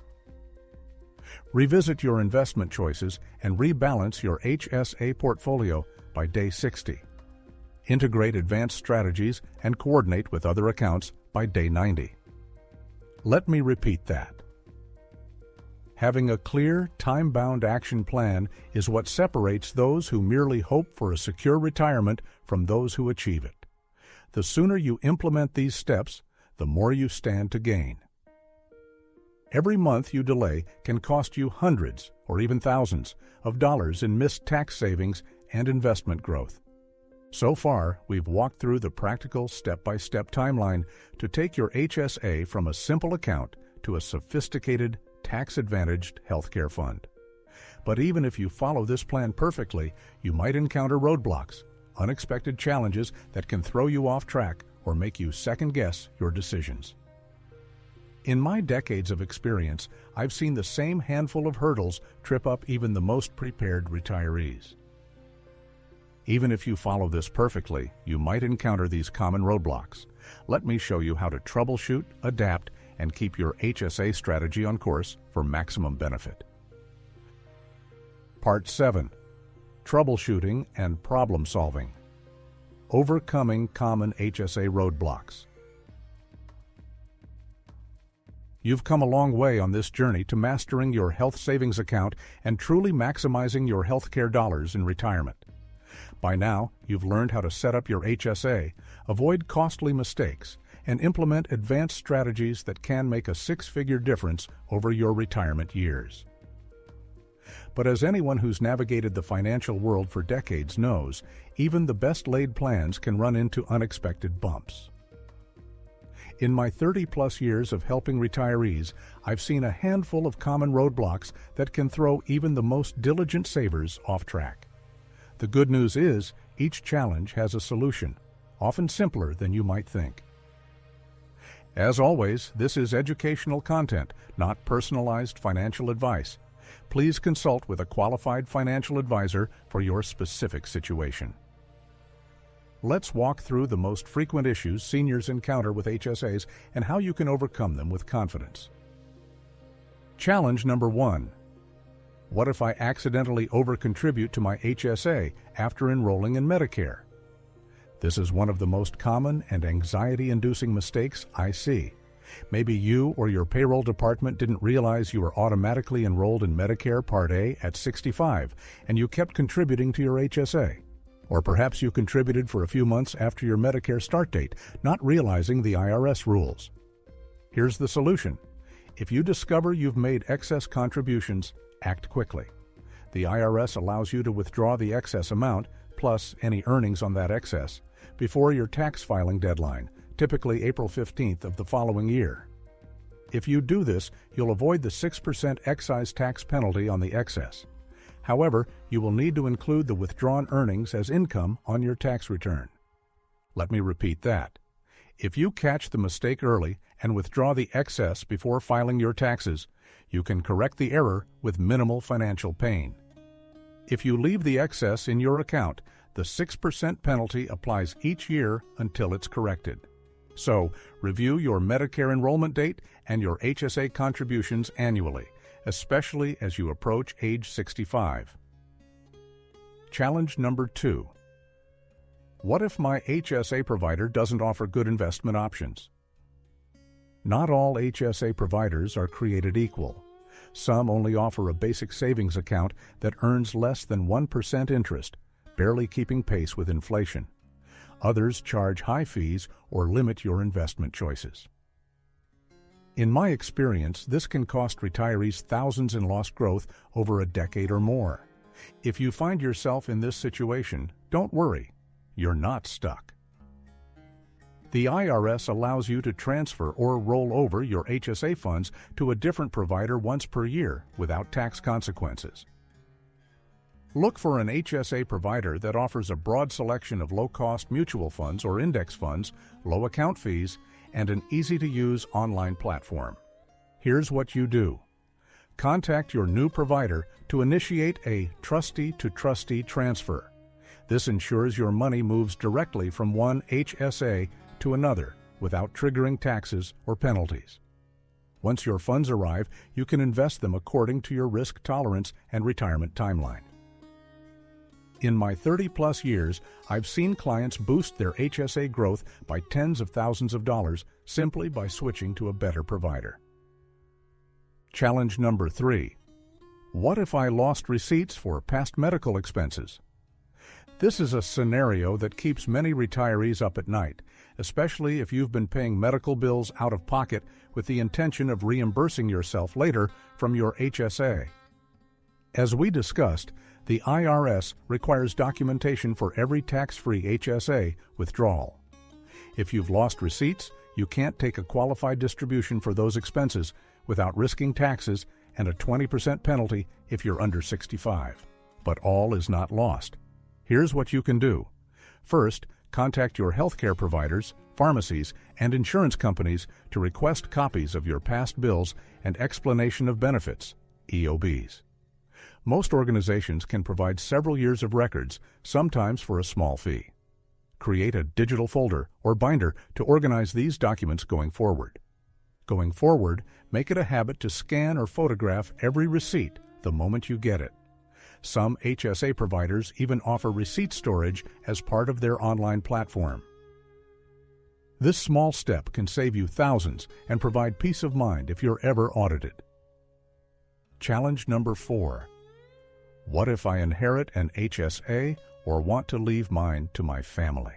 Revisit your investment choices and rebalance your HSA portfolio by day 60. Integrate advanced strategies and coordinate with other accounts by day 90. Let me repeat that. Having a clear, time-bound action plan is what separates those who merely hope for a secure retirement from those who achieve it. The sooner you implement these steps, the more you stand to gain. Every month you delay can cost you hundreds or even thousands of dollars in missed tax savings and investment growth. So far, we've walked through the practical step-by-step timeline to take your HSA from a simple account to a sophisticated, tax-advantaged healthcare fund. But even if you follow this plan perfectly, you might encounter roadblocks, unexpected challenges that can throw you off track or make you second-guess your decisions. In my decades of experience, I've seen the same handful of hurdles trip up even the most prepared retirees. Even if you follow this perfectly, you might encounter these common roadblocks. Let me show you how to troubleshoot, adapt, and keep your HSA strategy on course for maximum benefit. Part 7. Troubleshooting and Problem Solving. Overcoming Common HSA Roadblocks. You've come a long way on this journey to mastering your health savings account and truly maximizing your healthcare dollars in retirement. By now, you've learned how to set up your HSA, avoid costly mistakes, and implement advanced strategies that can make a six-figure difference over your retirement years. But as anyone who's navigated the financial world for decades knows, even the best-laid plans can run into unexpected bumps. In my 30-plus years of helping retirees, I've seen a handful of common roadblocks that can throw even the most diligent savers off track. The good news is, each challenge has a solution, often simpler than you might think. As always, this is educational content, not personalized financial advice. Please consult with a qualified financial advisor for your specific situation. Let's walk through the most frequent issues seniors encounter with HSAs and how you can overcome them with confidence. Challenge number 1. What if I accidentally overcontribute to my HSA after enrolling in Medicare? This is one of the most common and anxiety-inducing mistakes I see. Maybe you or your payroll department didn't realize you were automatically enrolled in Medicare Part A at 65 and you kept contributing to your HSA. Or perhaps you contributed for a few months after your Medicare start date, not realizing the IRS rules. Here's the solution. If you discover you've made excess contributions, act quickly. The IRS allows you to withdraw the excess amount, plus any earnings on that excess, before your tax filing deadline, typically April 15th of the following year. If you do this, you'll avoid the 6% excise tax penalty on the excess. However, you will need to include the withdrawn earnings as income on your tax return. Let me repeat that. If you catch the mistake early and withdraw the excess before filing your taxes, you can correct the error with minimal financial pain. If you leave the excess in your account, the 6% penalty applies each year until it's corrected. So, review your Medicare enrollment date and your HSA contributions annually, especially as you approach age 65. Challenge number 2. What if my HSA provider doesn't offer good investment options? Not all HSA providers are created equal. Some only offer a basic savings account that earns less than 1% interest, barely keeping pace with inflation. Others charge high fees or limit your investment choices. In my experience, this can cost retirees thousands in lost growth over a decade or more. If you find yourself in this situation, don't worry. You're not stuck. The IRS allows you to transfer or roll over your HSA funds to a different provider once per year without tax consequences. Look for an HSA provider that offers a broad selection of low-cost mutual funds or index funds, low account fees, and an easy-to-use online platform. Here's what you do. Contact your new provider to initiate a trustee-to-trustee transfer. This ensures your money moves directly from one HSA to another without triggering taxes or penalties. Once your funds arrive, you can invest them according to your risk tolerance and retirement timeline. In my 30-plus years, I've seen clients boost their HSA growth by tens of thousands of dollars simply by switching to a better provider. Challenge number 3. What if I lost receipts for past medical expenses? This is a scenario that keeps many retirees up at night, especially if you've been paying medical bills out of pocket with the intention of reimbursing yourself later from your HSA. As we discussed, the IRS requires documentation for every tax-free HSA withdrawal. If you've lost receipts, you can't take a qualified distribution for those expenses without risking taxes and a 20% penalty if you're under 65. But all is not lost. Here's what you can do. First, contact your healthcare providers, pharmacies, and insurance companies to request copies of your past bills and explanation of benefits, EOBs. Most organizations can provide several years of records, sometimes for a small fee. Create a digital folder or binder to organize these documents going forward. Going forward, make it a habit to scan or photograph every receipt the moment you get it. Some HSA providers even offer receipt storage as part of their online platform. This small step can save you thousands and provide peace of mind if you're ever audited. Challenge number 4. What if I inherit an HSA or want to leave mine to my family?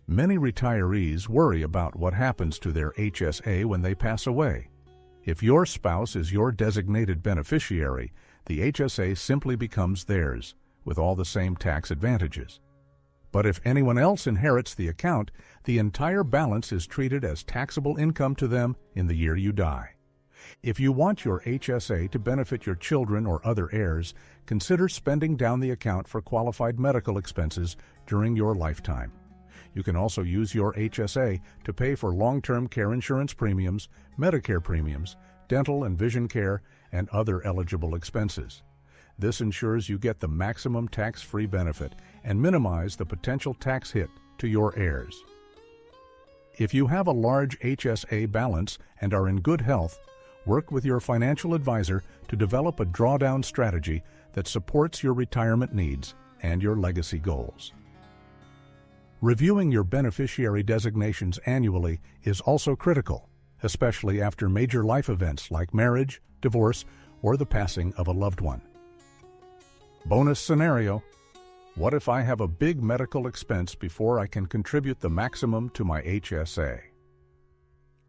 Many retirees worry about what happens to their HSA when they pass away. If your spouse is your designated beneficiary, the HSA simply becomes theirs, with all the same tax advantages. But if anyone else inherits the account, the entire balance is treated as taxable income to them in the year you die. If you want your HSA to benefit your children or other heirs, consider spending down the account for qualified medical expenses during your lifetime. You can also use your HSA to pay for long-term care insurance premiums, Medicare premiums, dental and vision care, and other eligible expenses. This ensures you get the maximum tax-free benefit and minimize the potential tax hit to your heirs. If you have a large HSA balance and are in good health, work with your financial advisor to develop a drawdown strategy that supports your retirement needs and your legacy goals. Reviewing your beneficiary designations annually is also critical, especially after major life events like marriage, divorce, or the passing of a loved one. Bonus scenario: what if I have a big medical expense before I can contribute the maximum to my HSA?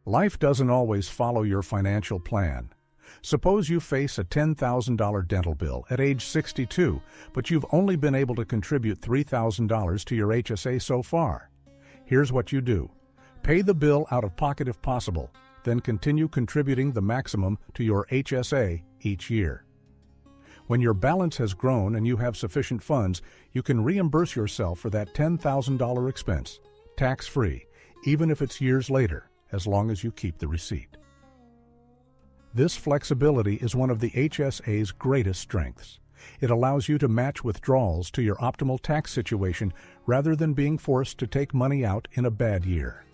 Life doesn't always follow your financial plan. Suppose you face a $10,000 dental bill at age 62, but you've only been able to contribute $3,000 to your HSA so far. Here's what you do. Pay the bill out of pocket if possible, then continue contributing the maximum to your HSA each year. When your balance has grown and you have sufficient funds, you can reimburse yourself for that $10,000 expense, tax-free, even if it's years later, as long as you keep the receipt. This flexibility is one of the HSA's greatest strengths. It allows you to match withdrawals to your optimal tax situation rather than being forced to take money out in a bad year.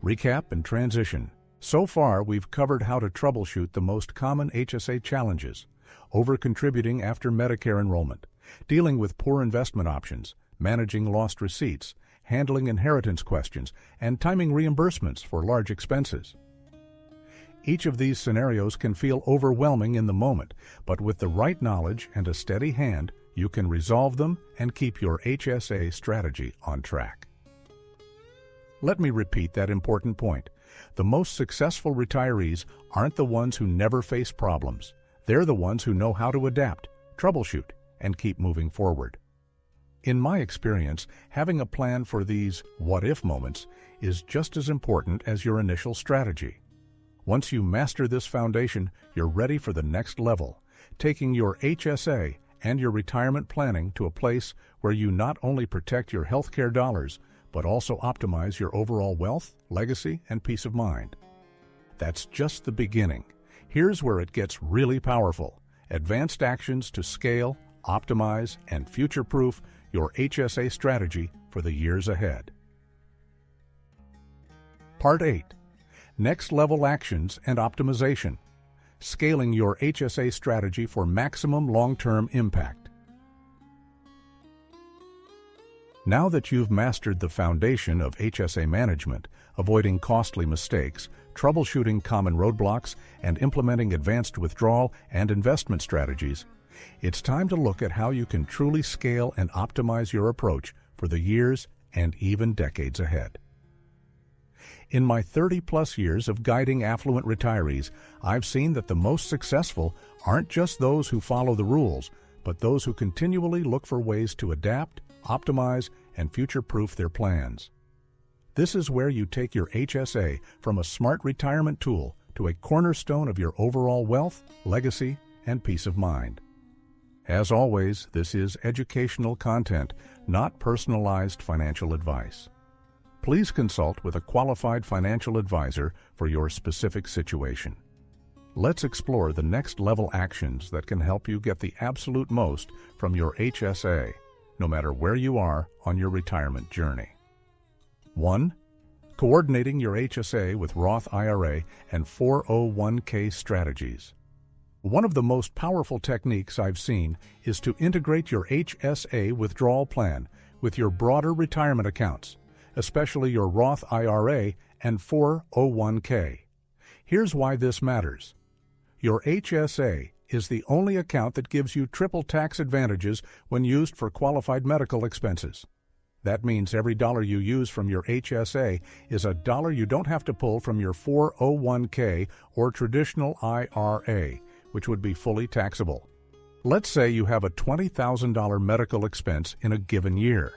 Recap and transition. So far, we've covered how to troubleshoot the most common HSA challenges: over-contributing after Medicare enrollment, dealing with poor investment options, managing lost receipts, handling inheritance questions, and timing reimbursements for large expenses. Each of these scenarios can feel overwhelming in the moment, but with the right knowledge and a steady hand, you can resolve them and keep your HSA strategy on track. Let me repeat that important point. The most successful retirees aren't the ones who never face problems. They're the ones who know how to adapt, troubleshoot, and keep moving forward. In my experience, having a plan for these what-if moments is just as important as your initial strategy. Once you master this foundation, you're ready for the next level, taking your HSA and your retirement planning to a place where you not only protect your healthcare dollars, but also optimize your overall wealth, legacy, and peace of mind. That's just the beginning. Here's where it gets really powerful: advanced actions to scale, optimize, and future-proof your HSA strategy for the years ahead. Part 8. Next-level actions and optimization. Scaling your HSA strategy for maximum long-term impact. Now that you've mastered the foundation of HSA management, avoiding costly mistakes, troubleshooting common roadblocks, and implementing advanced withdrawal and investment strategies, it's time to look at how you can truly scale and optimize your approach for the years and even decades ahead. In my 30-plus years of guiding affluent retirees, I've seen that the most successful aren't just those who follow the rules, but those who continually look for ways to adapt, optimize, and future-proof their plans. This is where you take your HSA from a smart retirement tool to a cornerstone of your overall wealth, legacy, and peace of mind. As always, this is educational content, not personalized financial advice. Please consult with a qualified financial advisor for your specific situation. Let's explore the next-level actions that can help you get the absolute most from your HSA, no matter where you are on your retirement journey. 1. Coordinating your HSA with Roth IRA and 401k strategies. One of the most powerful techniques I've seen is to integrate your HSA withdrawal plan with your broader retirement accounts, especially your Roth IRA and 401k. Here's why this matters. Your HSA is the only account that gives you triple tax advantages when used for qualified medical expenses. That means every dollar you use from your HSA is a dollar you don't have to pull from your 401k or traditional IRA, which would be fully taxable. Let's say you have a $20,000 medical expense in a given year.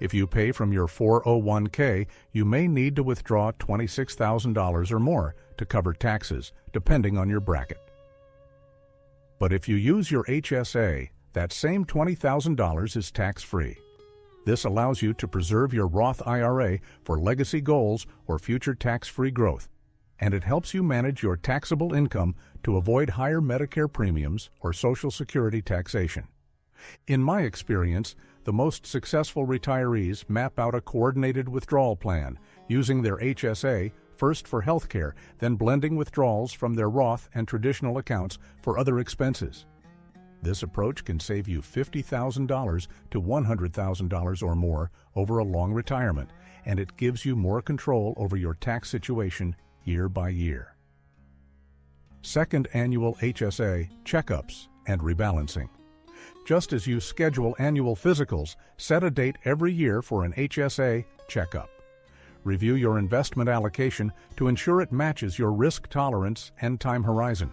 If you pay from your 401k, you may need to withdraw $26,000 or more to cover taxes, depending on your bracket. But if you use your HSA, that same $20,000 is tax-free. This allows you to preserve your Roth IRA for legacy goals or future tax-free growth, and it helps you manage your taxable income to avoid higher Medicare premiums or Social Security taxation. In my experience, the most successful retirees map out a coordinated withdrawal plan using their HSA first for healthcare, then blending withdrawals from their Roth and traditional accounts for other expenses. This approach can save you $50,000 to $100,000 or more over a long retirement, and it gives you more control over your tax situation year by year. Second annual HSA checkups and rebalancing. Just as you schedule annual physicals, set a date every year for an HSA checkup. Review your investment allocation to ensure it matches your risk tolerance and time horizon.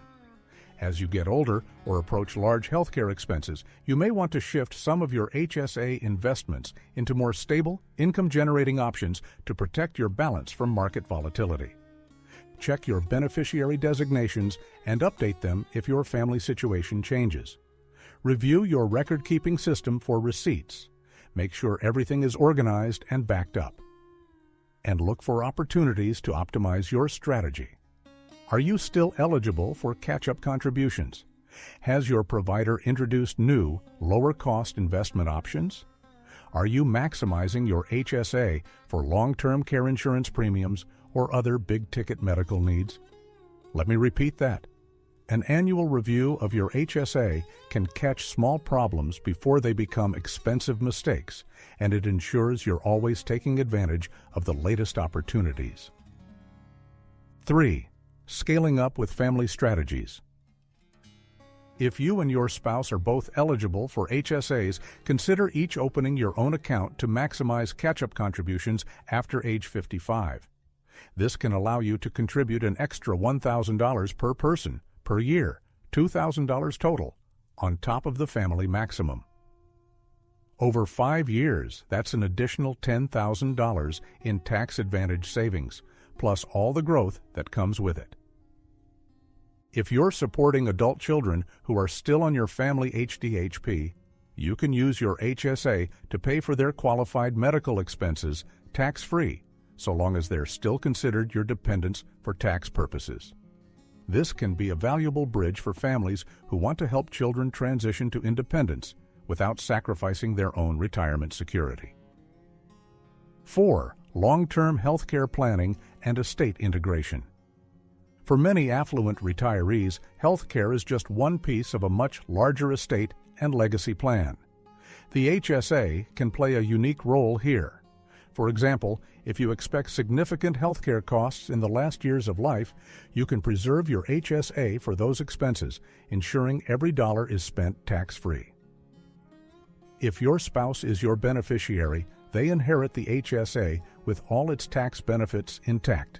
As you get older or approach large healthcare expenses, you may want to shift some of your HSA investments into more stable, income-generating options to protect your balance from market volatility. Check your beneficiary designations and update them if your family situation changes. Review your record-keeping system for receipts. Make sure everything is organized and backed up. And look for opportunities to optimize your strategy. Are you still eligible for catch-up contributions? Has your provider introduced new, lower-cost investment options? Are you maximizing your HSA for long-term care insurance premiums or other big-ticket medical needs? Let me repeat that. An annual review of your HSA can catch small problems before they become expensive mistakes, and it ensures you're always taking advantage of the latest opportunities. 3. Scaling up with family strategies. If you and your spouse are both eligible for HSAs, consider each opening your own account to maximize catch-up contributions after age 55. This can allow you to contribute an extra $1,000 per person per year, $2,000 total, on top of the family maximum. Over 5 years, that's an additional $10,000 in tax-advantaged savings, plus all the growth that comes with it. If you're supporting adult children who are still on your family HDHP, you can use your HSA to pay for their qualified medical expenses tax-free, so long as they're still considered your dependents for tax purposes. This can be a valuable bridge for families who want to help children transition to independence without sacrificing their own retirement security. 4. Long-term health care planning and estate integration. For many affluent retirees, health care is just one piece of a much larger estate and legacy plan. The HSA can play a unique role here. For example, if you expect significant health care costs in the last years of life, you can preserve your HSA for those expenses, ensuring every dollar is spent tax-free. If your spouse is your beneficiary, they inherit the HSA with all its tax benefits intact.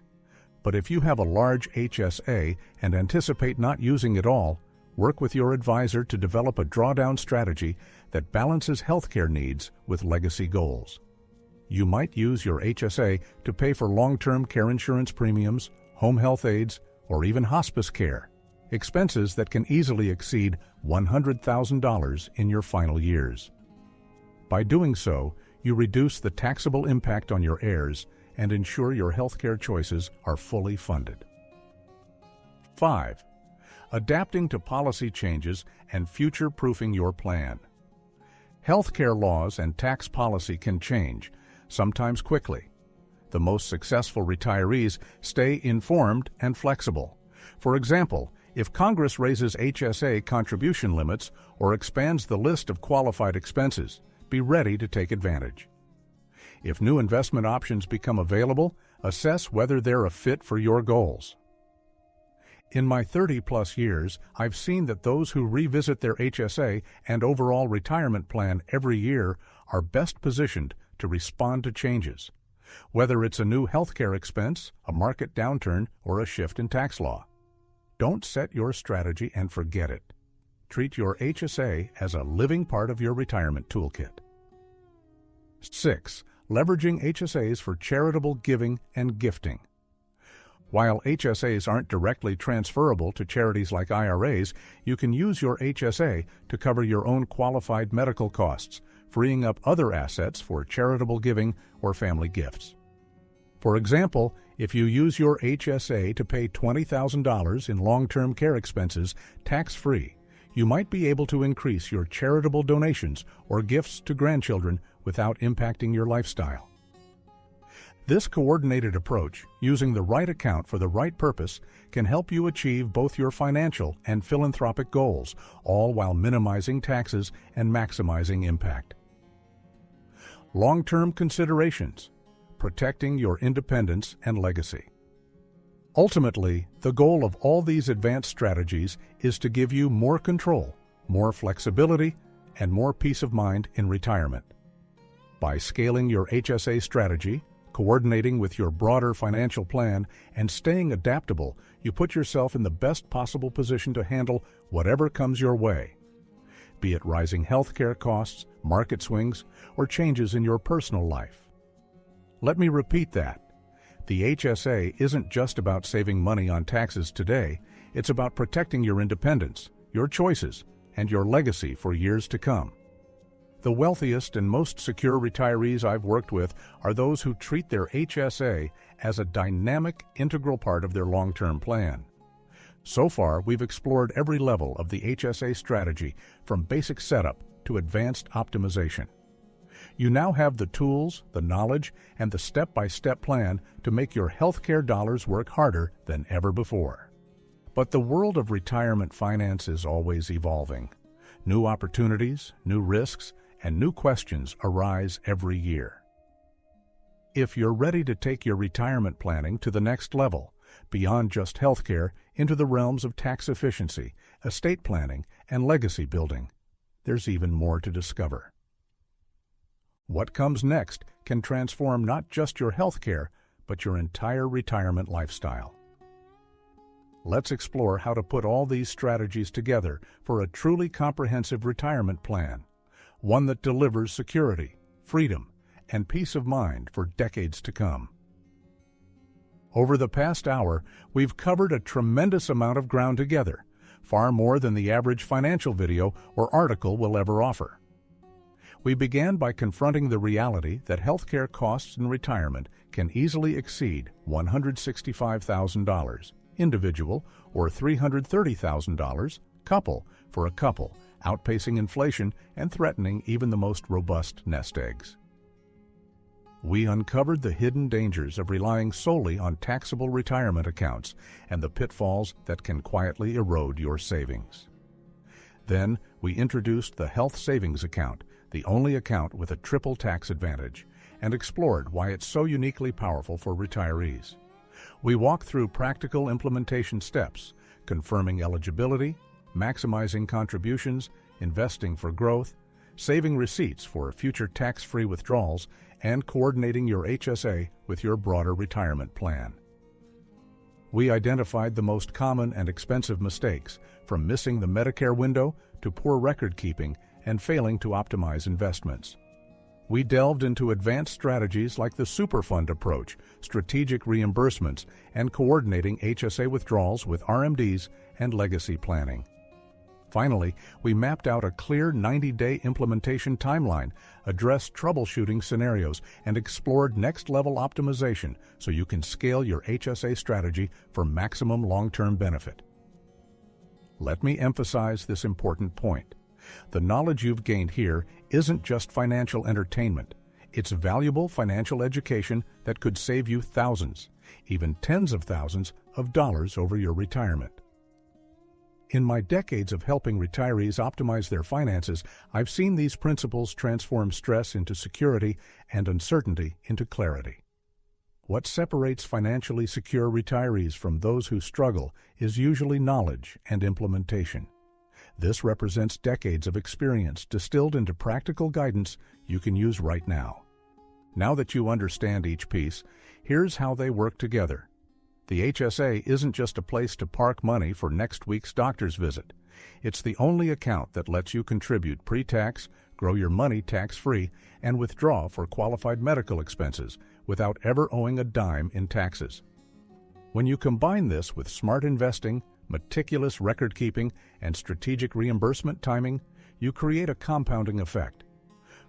But if you have a large HSA and anticipate not using it all, work with your advisor to develop a drawdown strategy that balances healthcare needs with legacy goals. You might use your HSA to pay for long-term care insurance premiums, home health aides, or even hospice care, expenses that can easily exceed $100,000 in your final years. By doing so, you reduce the taxable impact on your heirs and ensure your healthcare choices are fully funded. 5. Adapting to policy changes and future-proofing your plan. Healthcare laws and tax policy can change, sometimes quickly. The most successful retirees stay informed and flexible. For example, if Congress raises HSA contribution limits or expands the list of qualified expenses, be ready to take advantage. If new investment options become available, assess whether they're a fit for your goals. In my 30-plus years, I've seen that those who revisit their HSA and overall retirement plan every year are best positioned to respond to changes, whether it's a new healthcare expense, a market downturn, or a shift in tax law. Don't set your strategy and forget it. Treat your HSA as a living part of your retirement toolkit. 6. Leveraging HSAs for charitable giving and gifting. While HSAs aren't directly transferable to charities like IRAs, you can use your HSA to cover your own qualified medical costs, freeing up other assets for charitable giving or family gifts. For example, if you use your HSA to pay $20,000 in long-term care expenses tax-free, you might be able to increase your charitable donations or gifts to grandchildren without impacting your lifestyle. This coordinated approach, using the right account for the right purpose, can help you achieve both your financial and philanthropic goals, all while minimizing taxes and maximizing impact. Long-term considerations: protecting your independence and legacy. Ultimately, the goal of all these advanced strategies is to give you more control, more flexibility, and more peace of mind in retirement. By scaling your HSA strategy, coordinating with your broader financial plan, and staying adaptable, you put yourself in the best possible position to handle whatever comes your way, be it rising healthcare costs, market swings, or changes in your personal life. Let me repeat that. The HSA isn't just about saving money on taxes today, it's about protecting your independence, your choices, and your legacy for years to come. The wealthiest and most secure retirees I've worked with are those who treat their HSA as a dynamic, integral part of their long-term plan. So far, we've explored every level of the HSA strategy, from basic setup to advanced optimization. You now have the tools, the knowledge, and the step-by-step plan to make your healthcare dollars work harder than ever before. But the world of retirement finance is always evolving. New opportunities, new risks, and new questions arise every year. If you're ready to take your retirement planning to the next level, beyond just healthcare, into the realms of tax efficiency, estate planning, and legacy building, there's even more to discover. What comes next can transform not just your healthcare, but your entire retirement lifestyle. Let's explore how to put all these strategies together for a truly comprehensive retirement plan, one that delivers security, freedom, and peace of mind for decades to come. Over the past hour, we've covered a tremendous amount of ground together, far more than the average financial video or article will ever offer. We began by confronting the reality that healthcare costs in retirement can easily exceed $165,000 individual or $330,000 couple for a couple, outpacing inflation and threatening even the most robust nest eggs. We uncovered the hidden dangers of relying solely on taxable retirement accounts and the pitfalls that can quietly erode your savings. Then, we introduced the Health Savings Account, the only account with a triple tax advantage, and explored why it's so uniquely powerful for retirees. We walked through practical implementation steps, confirming eligibility, maximizing contributions, investing for growth, saving receipts for future tax-free withdrawals, and coordinating your HSA with your broader retirement plan. We identified the most common and expensive mistakes, from missing the Medicare window to poor record keeping and failing to optimize investments. We delved into advanced strategies like the Superfund approach, strategic reimbursements, and coordinating HSA withdrawals with RMDs and legacy planning. Finally, we mapped out a clear 90-day implementation timeline, addressed troubleshooting scenarios, and explored next-level optimization so you can scale your HSA strategy for maximum long-term benefit. Let me emphasize this important point. The knowledge you've gained here isn't just financial entertainment. It's valuable financial education that could save you thousands, even tens of thousands of dollars over your retirement. In my decades of helping retirees optimize their finances, I've seen these principles transform stress into security and uncertainty into clarity. What separates financially secure retirees from those who struggle is usually knowledge and implementation. This represents decades of experience distilled into practical guidance you can use right now. Now that you understand each piece, here's how they work together. The HSA isn't just a place to park money for next week's doctor's visit. It's the only account that lets you contribute pre-tax, grow your money tax-free, and withdraw for qualified medical expenses without ever owing a dime in taxes. When you combine this with smart investing, meticulous record-keeping, and strategic reimbursement timing, you create a compounding effect.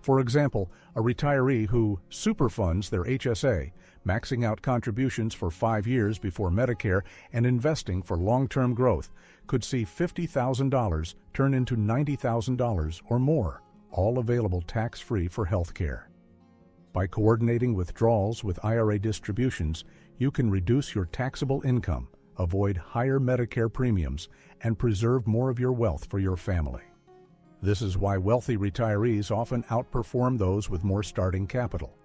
For example, a retiree who superfunds their HSA, maxing out contributions for 5 years before Medicare and investing for long-term growth, could see $50,000 turn into $90,000 or more, all available tax-free for health care. By coordinating withdrawals with IRA distributions, you can reduce your taxable income, avoid higher Medicare premiums, and preserve more of your wealth for your family. This is why wealthy retirees often outperform those with more starting capital.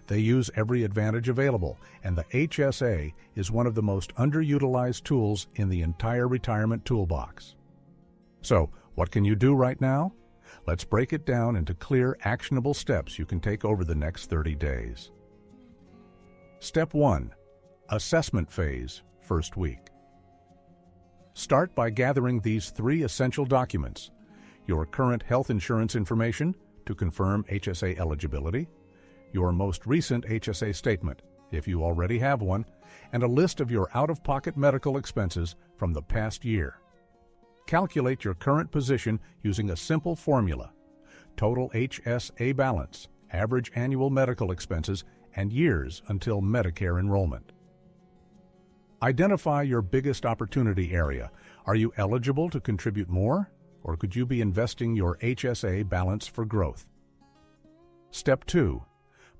They use every advantage available, and the HSA is one of the most underutilized tools in the entire retirement toolbox. So, what can you do right now? Let's break it down into clear, actionable steps you can take over the next 30 days. Step 1. Assessment phase, first week. Start by gathering these 3 essential documents: your current health insurance information to confirm HSA eligibility, your most recent HSA statement, if you already have one, and a list of your out-of-pocket medical expenses from the past year. Calculate your current position using a simple formula: total HSA balance, average annual medical expenses, and years until Medicare enrollment. Identify your biggest opportunity area. Are you eligible to contribute more, or could you be investing your HSA balance for growth? Step 2.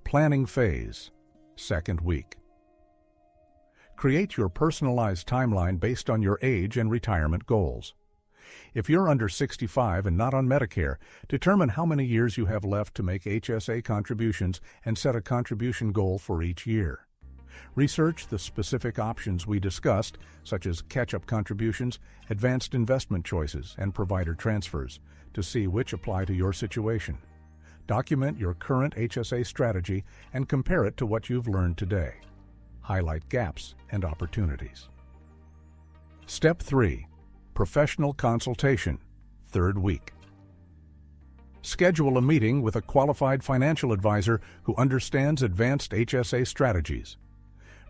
Planning phase, second week. Create your personalized timeline based on your age and retirement goals. If you're under 65 and not on Medicare, determine how many years you have left to make HSA contributions and set a contribution goal for each year. Research the specific options we discussed, such as catch-up contributions, advanced investment choices, and provider transfers, to see which apply to your situation. Document your current HSA strategy and compare it to what you've learned today. Highlight gaps and opportunities. Step 3. Professional consultation, third week. Schedule a meeting with a qualified financial advisor who understands advanced HSA strategies.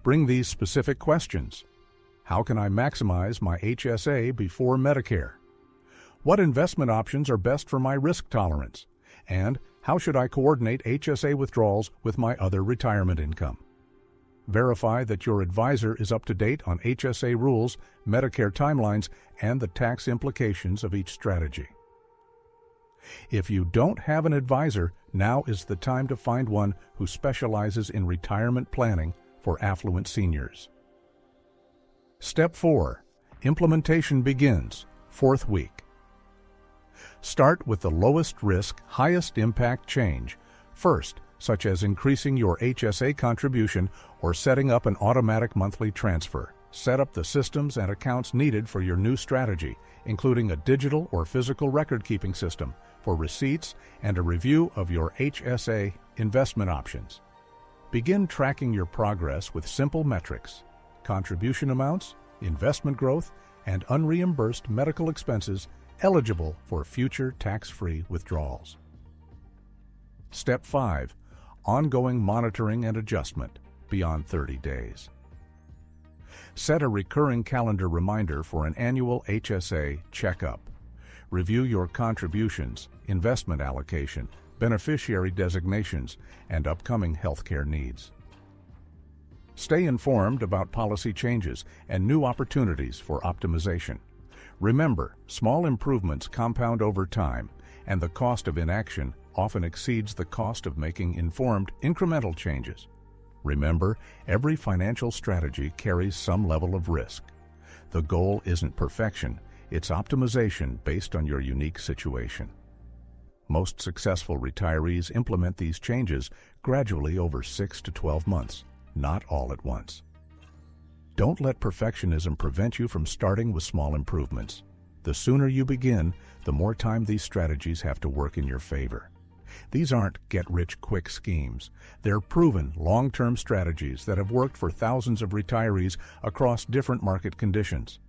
Bring these specific questions. How can I maximize my HSA before Medicare? What investment options are best for my risk tolerance? And how should I coordinate HSA withdrawals with my other retirement income? Verify that your advisor is up to date on HSA rules, Medicare timelines, and the tax implications of each strategy. If you don't have an advisor, now is the time to find one who specializes in retirement planning for affluent seniors. Step 4. Implementation begins, fourth week. Start with the lowest risk, highest impact change first, such as increasing your HSA contribution or setting up an automatic monthly transfer. Set up the systems and accounts needed for your new strategy, including a digital or physical record-keeping system for receipts and a review of your HSA investment options. Begin tracking your progress with simple metrics: contribution amounts, investment growth, and unreimbursed medical expenses eligible for future tax-free withdrawals. Step 5. Ongoing monitoring and adjustment beyond 30 days. Set a recurring calendar reminder for an annual HSA checkup. Review your contributions, investment allocation, beneficiary designations, and upcoming healthcare needs. Stay informed about policy changes and new opportunities for optimization. Remember, small improvements compound over time, and the cost of inaction often exceeds the cost of making informed, incremental changes. Remember, every financial strategy carries some level of risk. The goal isn't perfection, it's optimization based on your unique situation. Most successful retirees implement these changes gradually over 6 to 12 months, not all at once. Don't let perfectionism prevent you from starting with small improvements. The sooner you begin, the more time these strategies have to work in your favor. These aren't get-rich-quick schemes. They're proven, long-term strategies that have worked for thousands of retirees across different market conditions.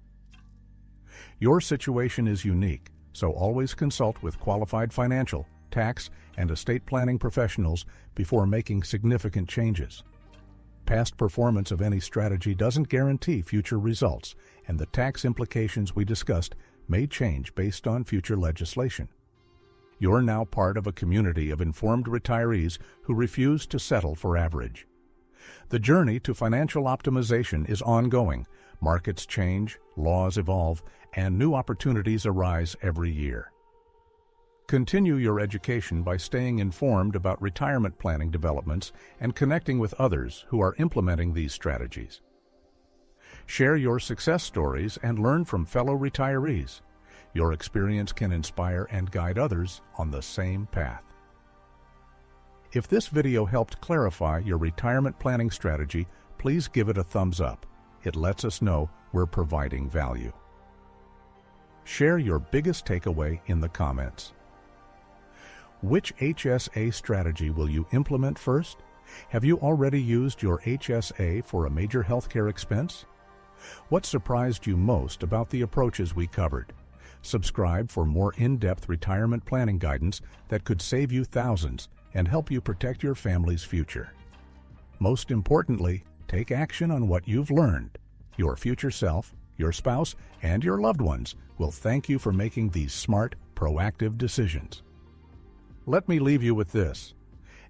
Your situation is unique, so always consult with qualified financial, tax, and estate planning professionals before making significant changes. Past performance of any strategy doesn't guarantee future results, and the tax implications we discussed may change based on future legislation. You're now part of a community of informed retirees who refuse to settle for average. The journey to financial optimization is ongoing. Markets change, laws evolve, and new opportunities arise every year. Continue your education by staying informed about retirement planning developments and connecting with others who are implementing these strategies. Share your success stories and learn from fellow retirees. Your experience can inspire and guide others on the same path. If this video helped clarify your retirement planning strategy, please give it a thumbs up. It lets us know we're providing value. Share your biggest takeaway in the comments. Which HSA strategy will you implement first? Have you already used your HSA for a major healthcare expense? What surprised you most about the approaches we covered? Subscribe for more in-depth retirement planning guidance that could save you thousands and help you protect your family's future. Most importantly, take action on what you've learned. Your future self, your spouse, and your loved ones will thank you for making these smart, proactive decisions. Let me leave you with this.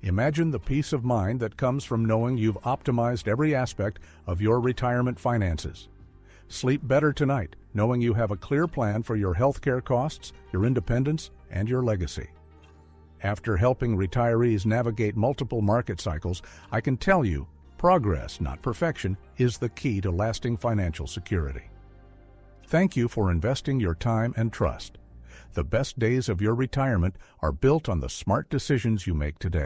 Imagine the peace of mind that comes from knowing you've optimized every aspect of your retirement finances. Sleep better tonight, knowing you have a clear plan for your healthcare costs, your independence, and your legacy. After helping retirees navigate multiple market cycles, I can tell you, progress, not perfection, is the key to lasting financial security. Thank you for investing your time and trust. The best days of your retirement are built on the smart decisions you make today.